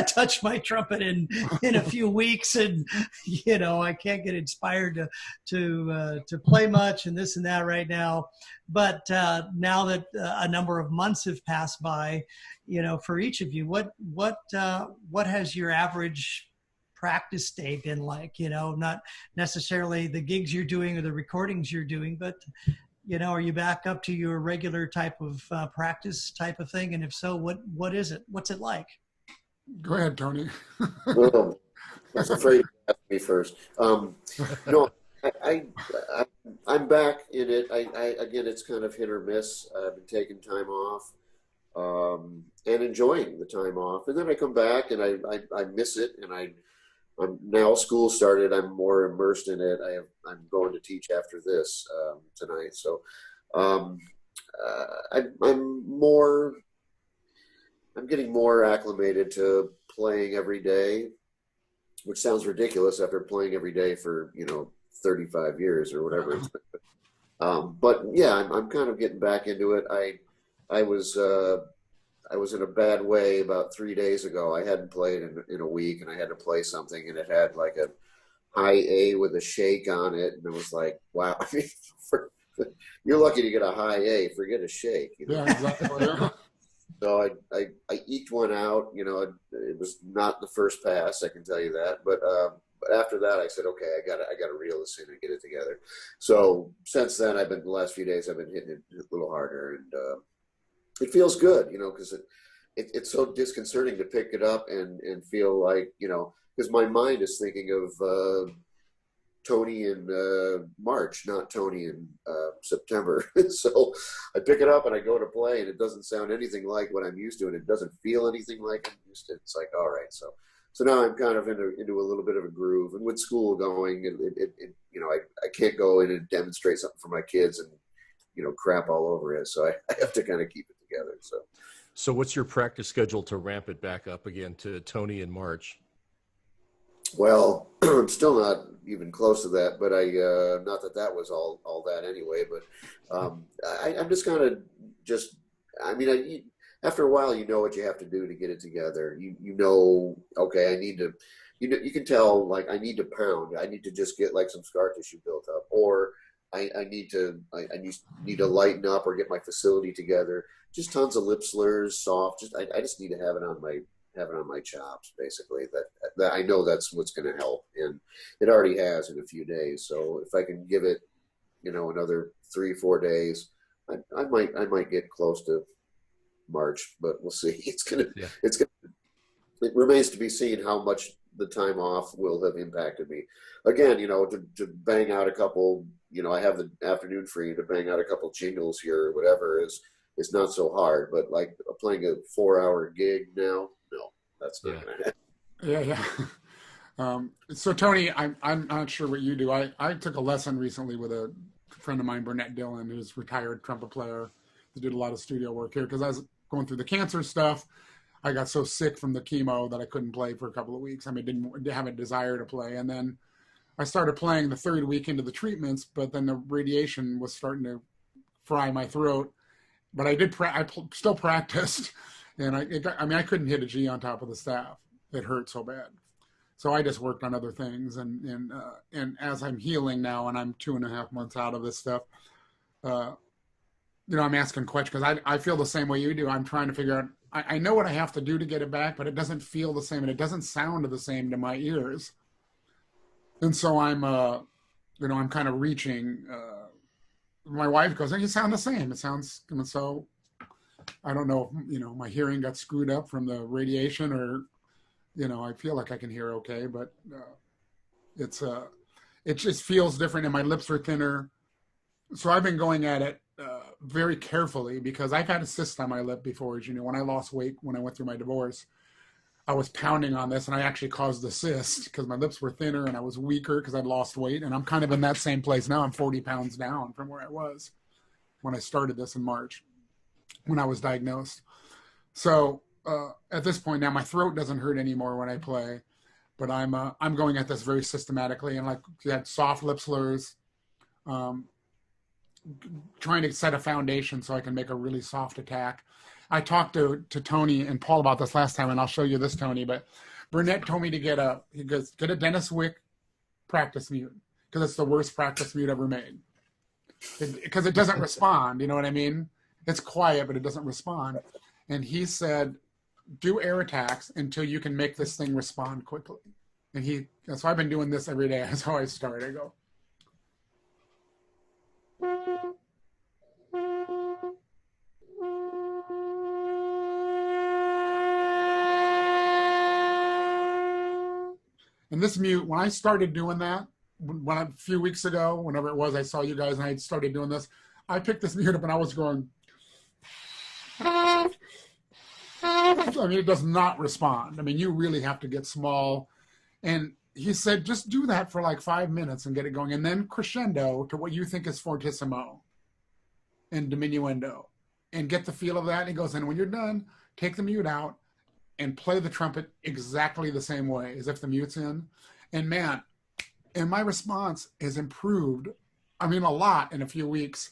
touched my trumpet in a few weeks, and I can't get inspired to play much and this and that right now." But now that a number of months have passed by, for each of you, what has your average practice day been like? Not necessarily the gigs you're doing or the recordings you're doing, but are you back up to your regular type of practice type of thing? And if so, what is it? What's it like? Go ahead, Tony. Well, I was afraid to ask me first. No, I'm back in it. Again, it's kind of hit or miss. I've been taking time off and enjoying the time off, and then I come back and I miss it, and I'm now school started. I'm more immersed in it. I'm going to teach after this tonight. So I'm getting more acclimated to playing every day, which sounds ridiculous after playing every day for 35 years or whatever. But yeah, I'm kind of getting back into it. I was in a bad way about 3 days ago. I hadn't played in a week, and I had to play something, and it had like a high A with a shake on it, and it was like, wow. I mean, you're lucky to get a high A. Forget a shake. Yeah, exactly. So I eked one out. It was not the first pass, I can tell you that. But after that, I said, okay, I got to reel this in and get it together. So since then, the last few days, I've been hitting it a little harder, and it feels good, because it's so disconcerting to pick it up and feel like, because my mind is thinking of Tony in March, not Tony in September. So I pick it up and I go to play, and it doesn't sound anything like what I'm used to, and it doesn't feel anything like I'm used to. It's like, all right, so now I'm kind of into a little bit of a groove, and with school going, I can't go in and demonstrate something for my kids and crap all over it. So I have to kind of keep it together. So what's your practice schedule to ramp it back up again to Tony in March? Well, I'm still not even close to that, but not that that was all that anyway. But I'm just kind of just, I mean, after a while, you know what you have to do to get it together. You know, okay, I need to, you can tell like I need to pound. I need to just get like some scar tissue built up, or I need to, I need to lighten up or get my facility together. Just tons of lip slurs, soft. I just need to have it on my chops, basically. That I know that's what's going to help, and it already has in a few days. So if I can give it, another 3-4 days, I might get close to March, but we'll see. Yeah. It remains to be seen how much the time off will have impacted me. Again, to bang out a couple, I have the afternoon free to bang out a couple jingles here or whatever is not so hard. But like playing a 4-hour gig now, no, that's not going to happen. Yeah. So Tony, I'm not sure what you do. I took a lesson recently with a friend of mine, Burnett Dillon, who's a retired trumpet player that did a lot of studio work here. Because I was going through the cancer stuff, I got so sick from the chemo that I couldn't play for a couple of weeks. I mean, didn't have a desire to play. And then I started playing the third week into the treatments, but then the radiation was starting to fry my throat. But I still practiced, and I couldn't hit a G on top of the staff. It hurt so bad. So I just worked on other things, and as I'm healing now, and I'm 2.5 months out of this stuff, I'm asking questions because I feel the same way you do. I'm trying to figure out. I know what I have to do to get it back, but it doesn't feel the same, and it doesn't sound the same to my ears. And so I'm kind of reaching. My wife goes, "You sound the same." It sounds, and so I don't know if, my hearing got screwed up from the radiation, or I feel like I can hear okay, but it just feels different, and my lips are thinner. So I've been going at it very carefully because I've had a cyst on my lip before. As you know, when I lost weight when I went through my divorce, I was pounding on this, and I actually caused the cyst because my lips were thinner and I was weaker because I'd lost weight. And I'm kind of in that same place now. I'm 40 pounds down from where I was when I started this in March, when I was diagnosed. So at this point now, my throat doesn't hurt anymore when I play, but I'm going at this very systematically, and like you had soft lip slurs, trying to set a foundation so I can make a really soft attack. I talked to Tony and Paul about this last time, and I'll show you this, Tony, but Burnett told me to get a Dennis Wick practice mute, because it's the worst practice mute ever made. Because it doesn't respond, you know what I mean? It's quiet, but it doesn't respond. And he said, do air attacks until you can make this thing respond quickly. And so I've been doing this every day. That's how I start. I go. And this mute, when I started doing that, a few weeks ago, whenever it was, I saw you guys and I started doing this, I picked this mute up and I was going, I mean, it does not respond. I mean, you really have to get small. And he said, just do that for like 5 minutes and get it going. And then crescendo to what you think is fortissimo and diminuendo, and get the feel of that. And he goes, and when you're done, take the mute out and play the trumpet exactly the same way as if the mute's in. And man, and my response has improved, I mean, a lot in a few weeks.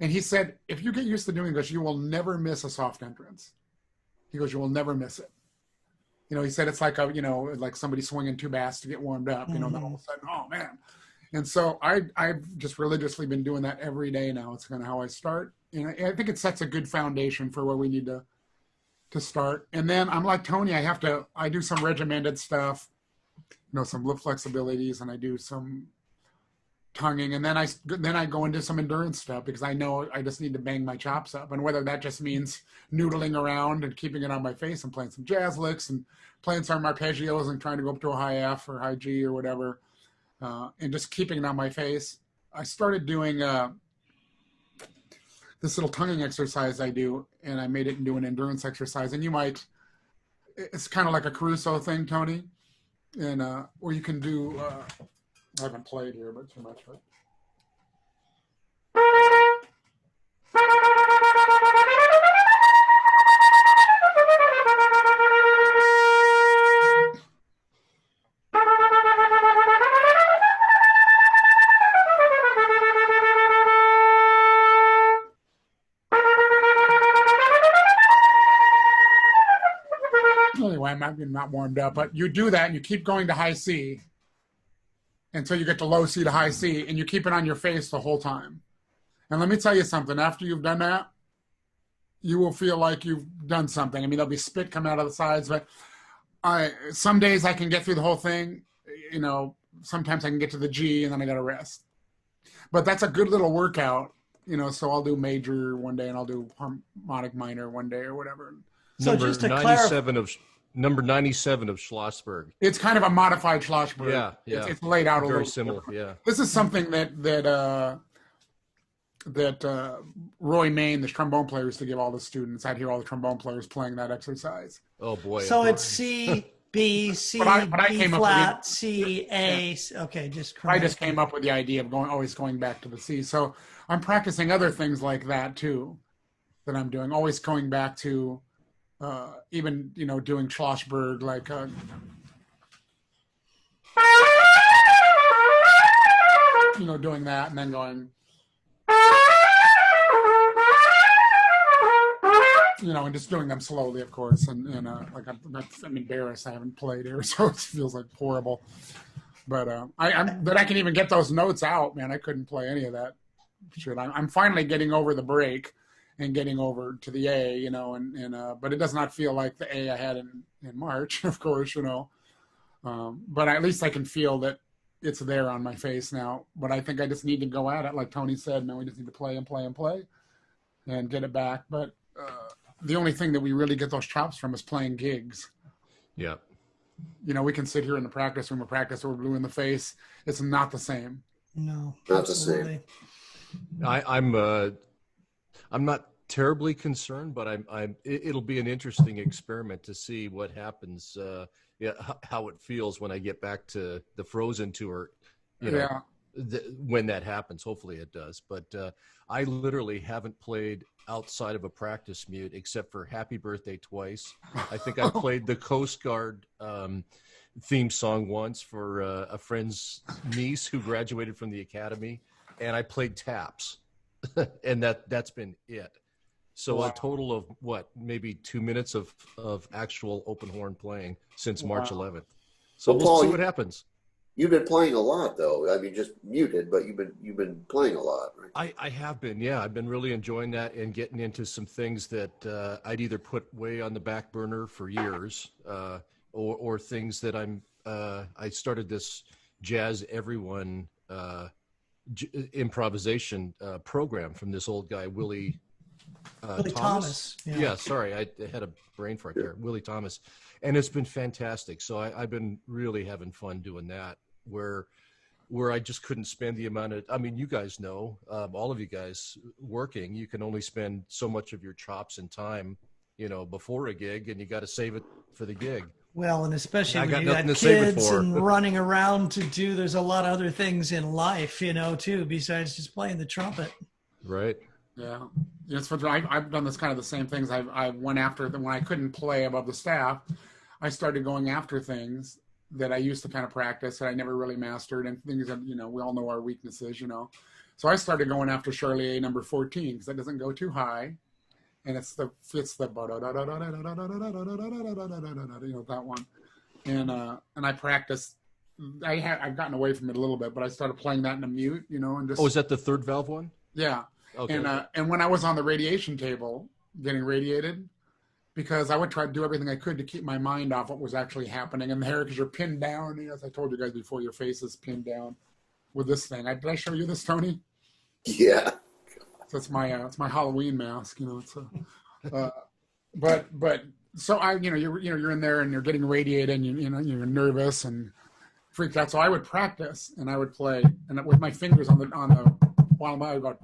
And he said, if you get used to doing this, you will never miss a soft entrance. He goes, you will never miss it. He said it's like like somebody swinging 2 bass to get warmed up, and then all of a sudden, oh man. And so I've just religiously been doing that every day now. It's kind of how I start. And I think it sets a good foundation for where we need to start. And then I'm like Tony, I do some regimented stuff, some lip flexibilities, and I do some tonguing, and then I go into some endurance stuff because I know I just need to bang my chops up, and whether that just means noodling around and keeping it on my face and playing some jazz licks and playing some arpeggios and trying to go up to a high F or high G or whatever, and just keeping it on my face. I started doing this little tonguing exercise I do, and I made it into an endurance exercise, and it's kind of like a Caruso thing, Tony, and or you can do I haven't played here, but too much. But anyway, I'm not warmed up, but you do that and you keep going to high C until you get to low C to high C, and you keep it on your face the whole time. And let me tell you something, after you've done that, you will feel like you've done something. I mean, there'll be spit coming out of the sides, but some days I can get through the whole thing. You know, sometimes I can get to the G and then I got to rest. But that's a good little workout, you know, so I'll do major one day and I'll do harmonic minor one day or whatever. So number just to 97 of number 97 of Schlossberg. It's kind of a modified Schlossberg. Yeah. It's laid out a Very little similar, different. yeah. This is something that Roy Main, the trombone player, used to give all the students. I'd hear all the trombone players playing that exercise. Oh boy. So it's C, B, C, But I B came up flat, with C, A. Okay, just I just came up with the idea of always going back to the C. So I'm practicing other things like that too, that I'm doing. Always going back to even, you know, doing Schlossberg, like you know, doing that and then going, you know, and just doing them slowly, of course. And like I'm embarrassed. I haven't played here, so it feels like horrible. But I can even get those notes out, man. I couldn't play any of that shit. I'm finally getting over the break and getting over to the A, you know, and but it does not feel like the A I had in March, of course, you know. But at least I can feel that it's there on my face now. But I think I just need to go at it, like Tony said. Man, we just need to play and play and play and get it back. But the only thing that we really get those chops from is playing gigs. Yeah. You know, we can sit here in the practice room and practice, we're blue in the face. It's not the same. No, Not the same. I'm not terribly concerned, but it'll be an interesting experiment to see what happens. How it feels when I get back to the Frozen tour. You know, when that happens. Hopefully it does. But I literally haven't played outside of a practice mute except for Happy Birthday twice. I think I played the Coast Guard theme song once for a friend's niece who graduated from the academy, and I played taps. And that's been it. So wow. A total of what, maybe 2 minutes of actual open horn playing since March 11th. So we'll see what happens. You've been playing a lot, though. I mean, just muted, but you've been playing a lot, right? I have been, yeah. I've been really enjoying that and getting into some things that I'd either put way on the back burner for years, or things that I started this Jazz Everyone improvisation program from this old guy, Willie Thomas. Yeah, sorry, I had a brain fart there. Willie Thomas. And it's been fantastic. So I've been really having fun doing that, where I just couldn't spend the amount of, I mean, you guys know, all of you guys working, you can only spend so much of your chops and time, you know, before a gig, and you got to save it for the gig. Well, and especially when you nothing got to save it kids for. and running around to do, there's a lot of other things in life, you know, too, besides just playing the trumpet. Right. Yeah. It's I've done this kind of the same things. I went after them when I couldn't play above the staff. I started going after things that I used to kind of practice that I never really mastered, and things that, you know, we all know our weaknesses, you know. So I started going after Charlier number 14 because that doesn't go too high, and it's the you know, that one, and I practiced. I've gotten away from it a little bit, but I started playing that in a mute, you know, and just. Oh, is that the third valve one? Yeah. Okay. And when I was on the radiation table getting radiated, because I would try to do everything I could to keep my mind off what was actually happening in there, because you're pinned down. You know, as I told you guys before, your face is pinned down with this thing. Did I show you this, Tony? Yeah. So it's my Halloween mask. You know, it's but so you're in there and you're getting radiated, and you know you're nervous and freaked out. So I would practice and I would play and with my fingers on the while I would go.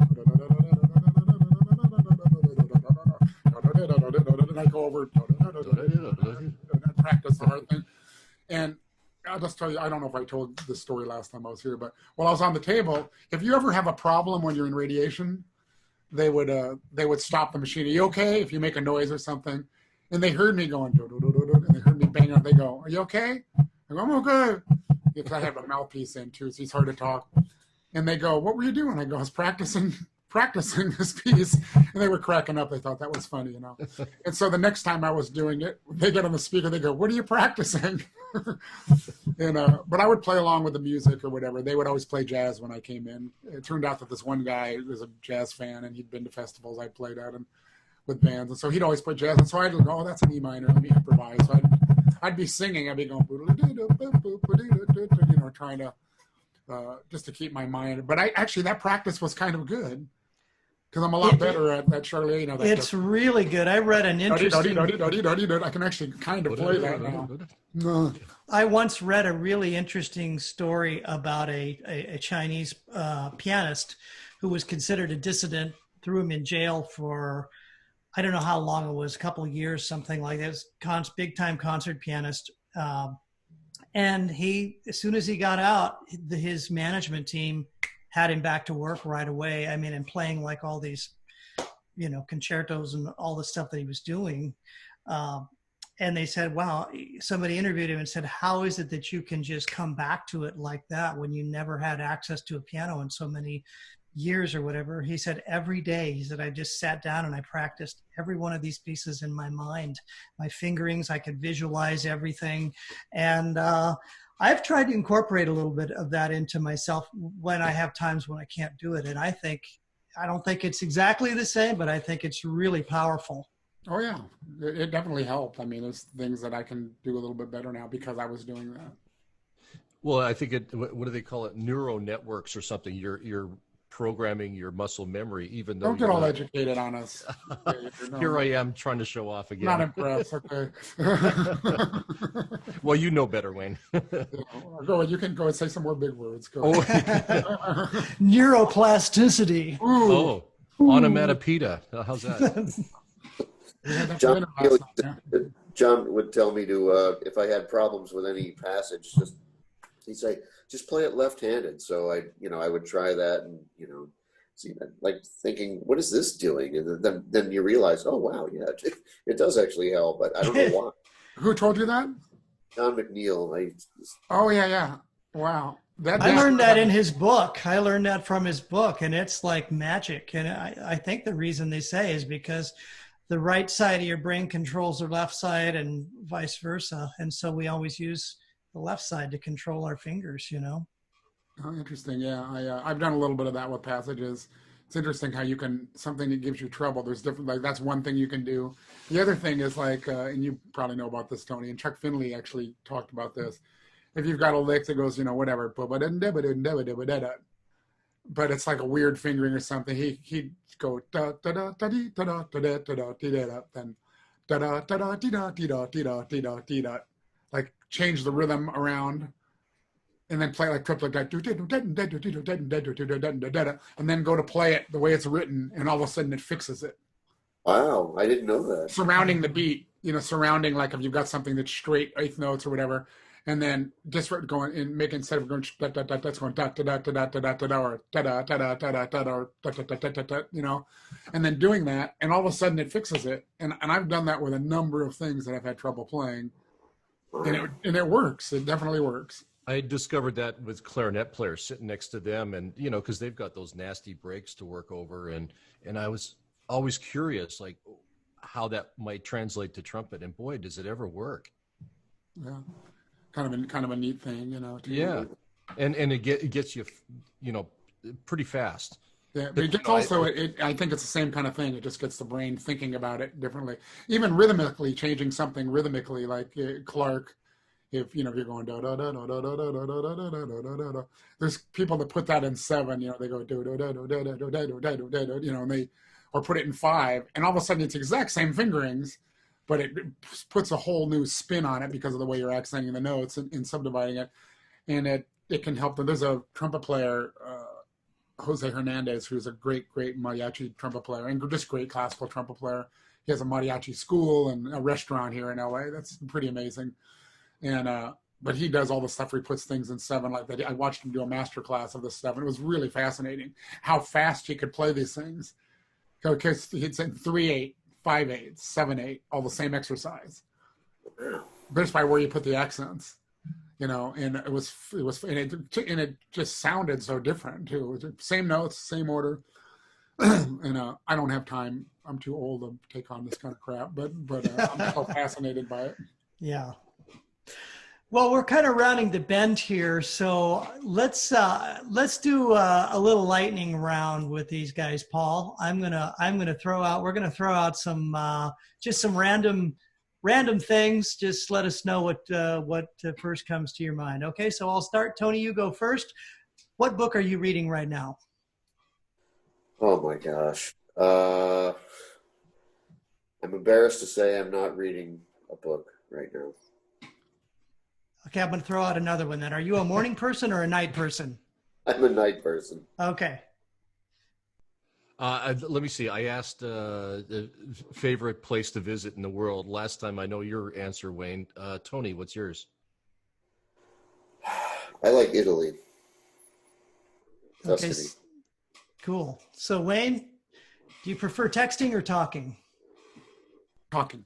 And I go over and practice the hard thing. And I'll just tell you, I don't know if I told this story last time I was here, but while I was on the table, if you ever have a problem when you're in radiation, they would stop the machine. Are you okay? If you make a noise or something. And they heard me going, and they heard me banging up. They go, are you okay? I go, I'm okay. Because I have a mouthpiece in too, so it's hard to talk. And they go, what were you doing? I go, I was practicing practicing this piece, and they were cracking up. They thought that was funny, you know. And so the next time I was doing it, they get on the speaker, they go, "What are you practicing?" But I would play along with the music or whatever. They would always play jazz when I came in. It turned out that this one guy was a jazz fan, and he'd been to festivals I played at and with bands, and so he'd always play jazz. And so I'd go, "Oh, that's an E minor. Let me improvise." So I'd be singing. I'd be going, trying to just to keep my mind. But that practice was kind of good. Because I'm a lot better at Charlie. It's really good. I read an interesting. I can actually kind of play that now. I once read a really interesting story about a Chinese pianist who was considered a dissident, threw him in jail for, I don't know how long it was, a couple of years, something like that. Big time concert pianist. And as soon as he got out, his management team had him back to work right away. I mean, and playing like all these, concertos and all the stuff that he was doing. And they said, wow, somebody interviewed him and said, how is it that you can just come back to it like that when you never had access to a piano in so many years or whatever? He said, every day, he said, I just sat down and I practiced every one of these pieces in my mind. My fingerings, I could visualize everything. And I've tried to incorporate a little bit of that into myself when I have times when I can't do it. And I don't think it's exactly the same, but I think it's really powerful. Oh, yeah. It definitely helped. I mean, there's things that I can do a little bit better now because I was doing that. Well, I think what do they call it? Neural networks or something. You're programming your muscle memory, even though don't get all educated on us. Here I am trying to show off again. Not impressed. Okay. Well, you know better, Wayne. Go. You can go and say some more big words. Go. Oh. Neuroplasticity. Ooh. Onomatopoeia. How's that? John would tell me to if I had problems with any passage, he'd say, just play it left-handed. So I would try that and, see, like thinking, what is this doing? And then you realize, oh, wow, yeah, it does actually help, but I don't know why. Who told you that? John McNeil. Oh, yeah. Wow. I learned that in his book. I learned that from his book, and it's like magic. And I think the reason they say is because the right side of your brain controls the left side and vice versa. And so we always use the left side to control our fingers, Oh, interesting. Yeah. I've done a little bit of that with passages. It's interesting how you can, something that gives you trouble. There's different, like that's one thing you can do. The other thing is like, and you probably know about this, Tony, and Chuck Finley actually talked about this. If you've got a lick that goes, whatever, but it's like a weird fingering or something. He'd go da da da da da da da da da da da then da da da da da da da da da, like change the rhythm around, and then play like triplet, and then go to play it the way it's written, and all of a sudden it fixes it. Wow, I didn't know that. Surrounding the beat, surrounding like if you've got something that's straight eighth notes or whatever. And then just going and make instead of going da da da that's going da da da da da da da da or da da da da da da da or da da da da da, and then doing that, and all of a sudden it fixes it. And I've done that with a number of things that I've had trouble playing, and it works. It definitely works. I discovered that with clarinet players sitting next to them, and because they've got those nasty breaks to work over, and I was always curious, like how that might translate to trumpet, and boy, does it ever work. Yeah. Kind of a neat thing, Yeah, and it gets you, pretty fast. Yeah, but it gets also, I think it's the same kind of thing. It just gets the brain thinking about it differently. Even rhythmically, changing something rhythmically, like Clark. If you're going da da da da da da da da da da da da da da. There's people that put that in 7. They go do do do do do do do do do do, and they or put it in 5, and all of a sudden it's the exact same fingerings. But it puts a whole new spin on it because of the way you're accenting the notes and subdividing it. And it can help them. There's a trumpet player, Jose Hernandez, who's a great mariachi trumpet player and just great classical trumpet player. He has a mariachi school and a restaurant here in LA. That's pretty amazing. And but he does all the stuff where he puts things in 7 like that. I watched him do a master class of this stuff, and it was really fascinating how fast he could play these things. Because he'd say 3/8. 5/8, 7/8, all the same exercise. Just by where you put the accents, and it just sounded so different too. Same notes, same order, And I don't have time. I'm too old to take on this kind of crap, but I'm so fascinated by it. Yeah. Well, we're kind of rounding the bend here, so let's do a little lightning round with these guys, Paul. We're gonna throw out some just some random things. Just let us know what first comes to your mind. Okay, so I'll start. Tony, you go first. What book are you reading right now? Oh my gosh. I'm embarrassed to say I'm not reading a book right now. Okay, I'm going to throw out another one then. Are you a morning person or a night person? I'm a night person. Okay. Let me see. I asked the favorite place to visit in the world. Last time I know your answer, Wayne. Tony, what's yours? I like Italy. Okay. Tuscany. Cool. So Wayne, do you prefer texting or talking? Talking.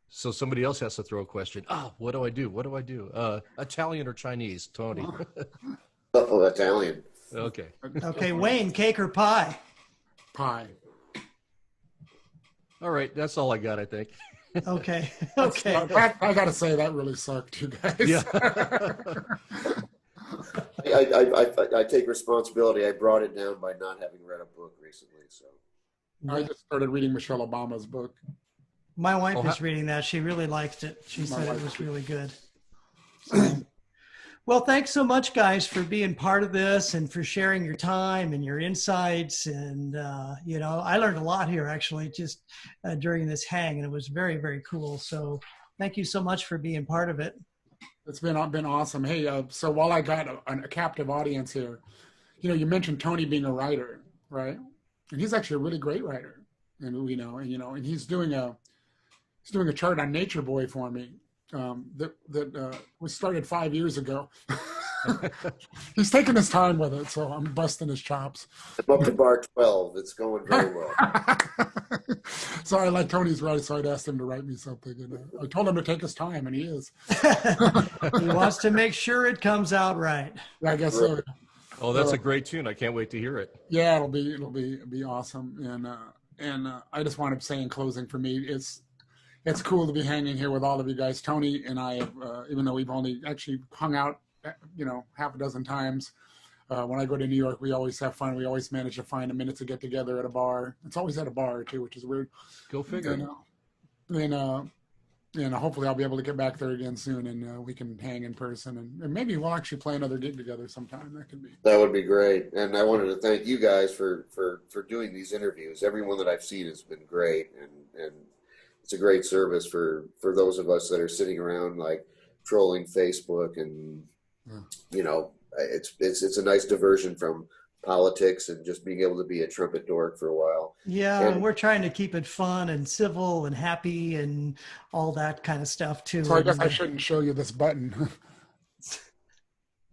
So somebody else has to throw a question. What do I do? What do I do? Italian or Chinese, Tony? Oh, Italian. Okay. Okay, Wayne, cake or pie? Pie. All right. That's all I got, I think. Okay. Okay. I got to say, that really sucked, you guys. Yeah. I take responsibility. I brought it down by not having read a book recently. So I just started reading Michelle Obama's book. My wife is reading that. She really liked it. She said it was really good. Well, thanks so much, guys, for being part of this and for sharing your time and your insights. And, I learned a lot here, actually, just during this hang, and it was very, very cool. So thank you so much for being part of it. It's been awesome. Hey, so while I got a captive audience here, you mentioned Tony being a writer, right? And he's actually a really great writer. And he's doing a chart on Nature Boy for me that was started 5 years ago. He's taking his time with it, so I'm busting his chops. I'm up to bar 12. It's going very well. So I like Tony's right, so I'd asked him to write me something. And I told him to take his time, and he is. He wants to make sure it comes out right. I guess so. Oh, that's a great tune. I can't wait to hear it. Yeah, it'll be awesome. And I just want to say in closing, for me, it's cool to be hanging here with all of you guys. Tony and I have, even though we've only actually hung out, half a dozen times. When I go to New York, we always have fun. We always manage to find a minute to get together at a bar. It's always at a bar too, which is weird. Go figure. And hopefully I'll be able to get back there again soon, and we can hang in person, and maybe we'll actually play another gig together sometime. That would be great. And I wanted to thank you guys for doing these interviews. Everyone that I've seen has been great, and it's a great service for those of us that are sitting around like trolling Facebook, and it's a nice diversion from politics and just being able to be a trumpet dork for a while. Yeah, and we're trying to keep it fun and civil and happy and all that kind of stuff too. So I guess I shouldn't show you this button.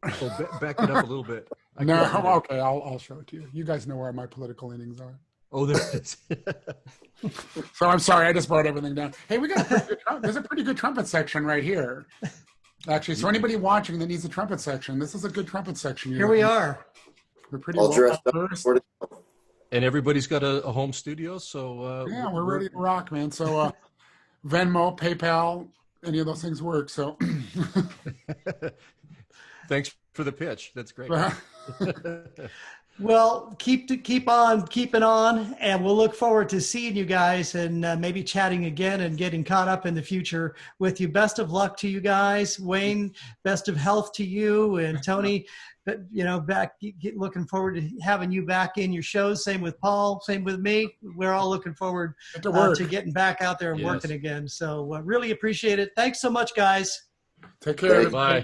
Well, back it up a little bit. Okay, I'll show it to you. You guys know where my political leanings are. Oh, there it is. So I'm sorry, I just brought everything down. Hey, there's a pretty good trumpet section right here. Actually, so anybody watching that needs a trumpet section, this is a good trumpet section. Here we are. We're pretty all well dressed up. And everybody's got a home studio, so yeah, we're ready to rock, man. So Venmo, PayPal, any of those things work. So thanks for the pitch. That's great. Well, keep on keeping on, and we'll look forward to seeing you guys and maybe chatting again and getting caught up in the future with you. Best of luck to you guys. Wayne, best of health to you, and Tony, looking forward to having you back in your shows. Same with Paul, same with me. We're all looking forward to getting back out there and working again. So really appreciate it. Thanks so much, guys. Take care. Bye.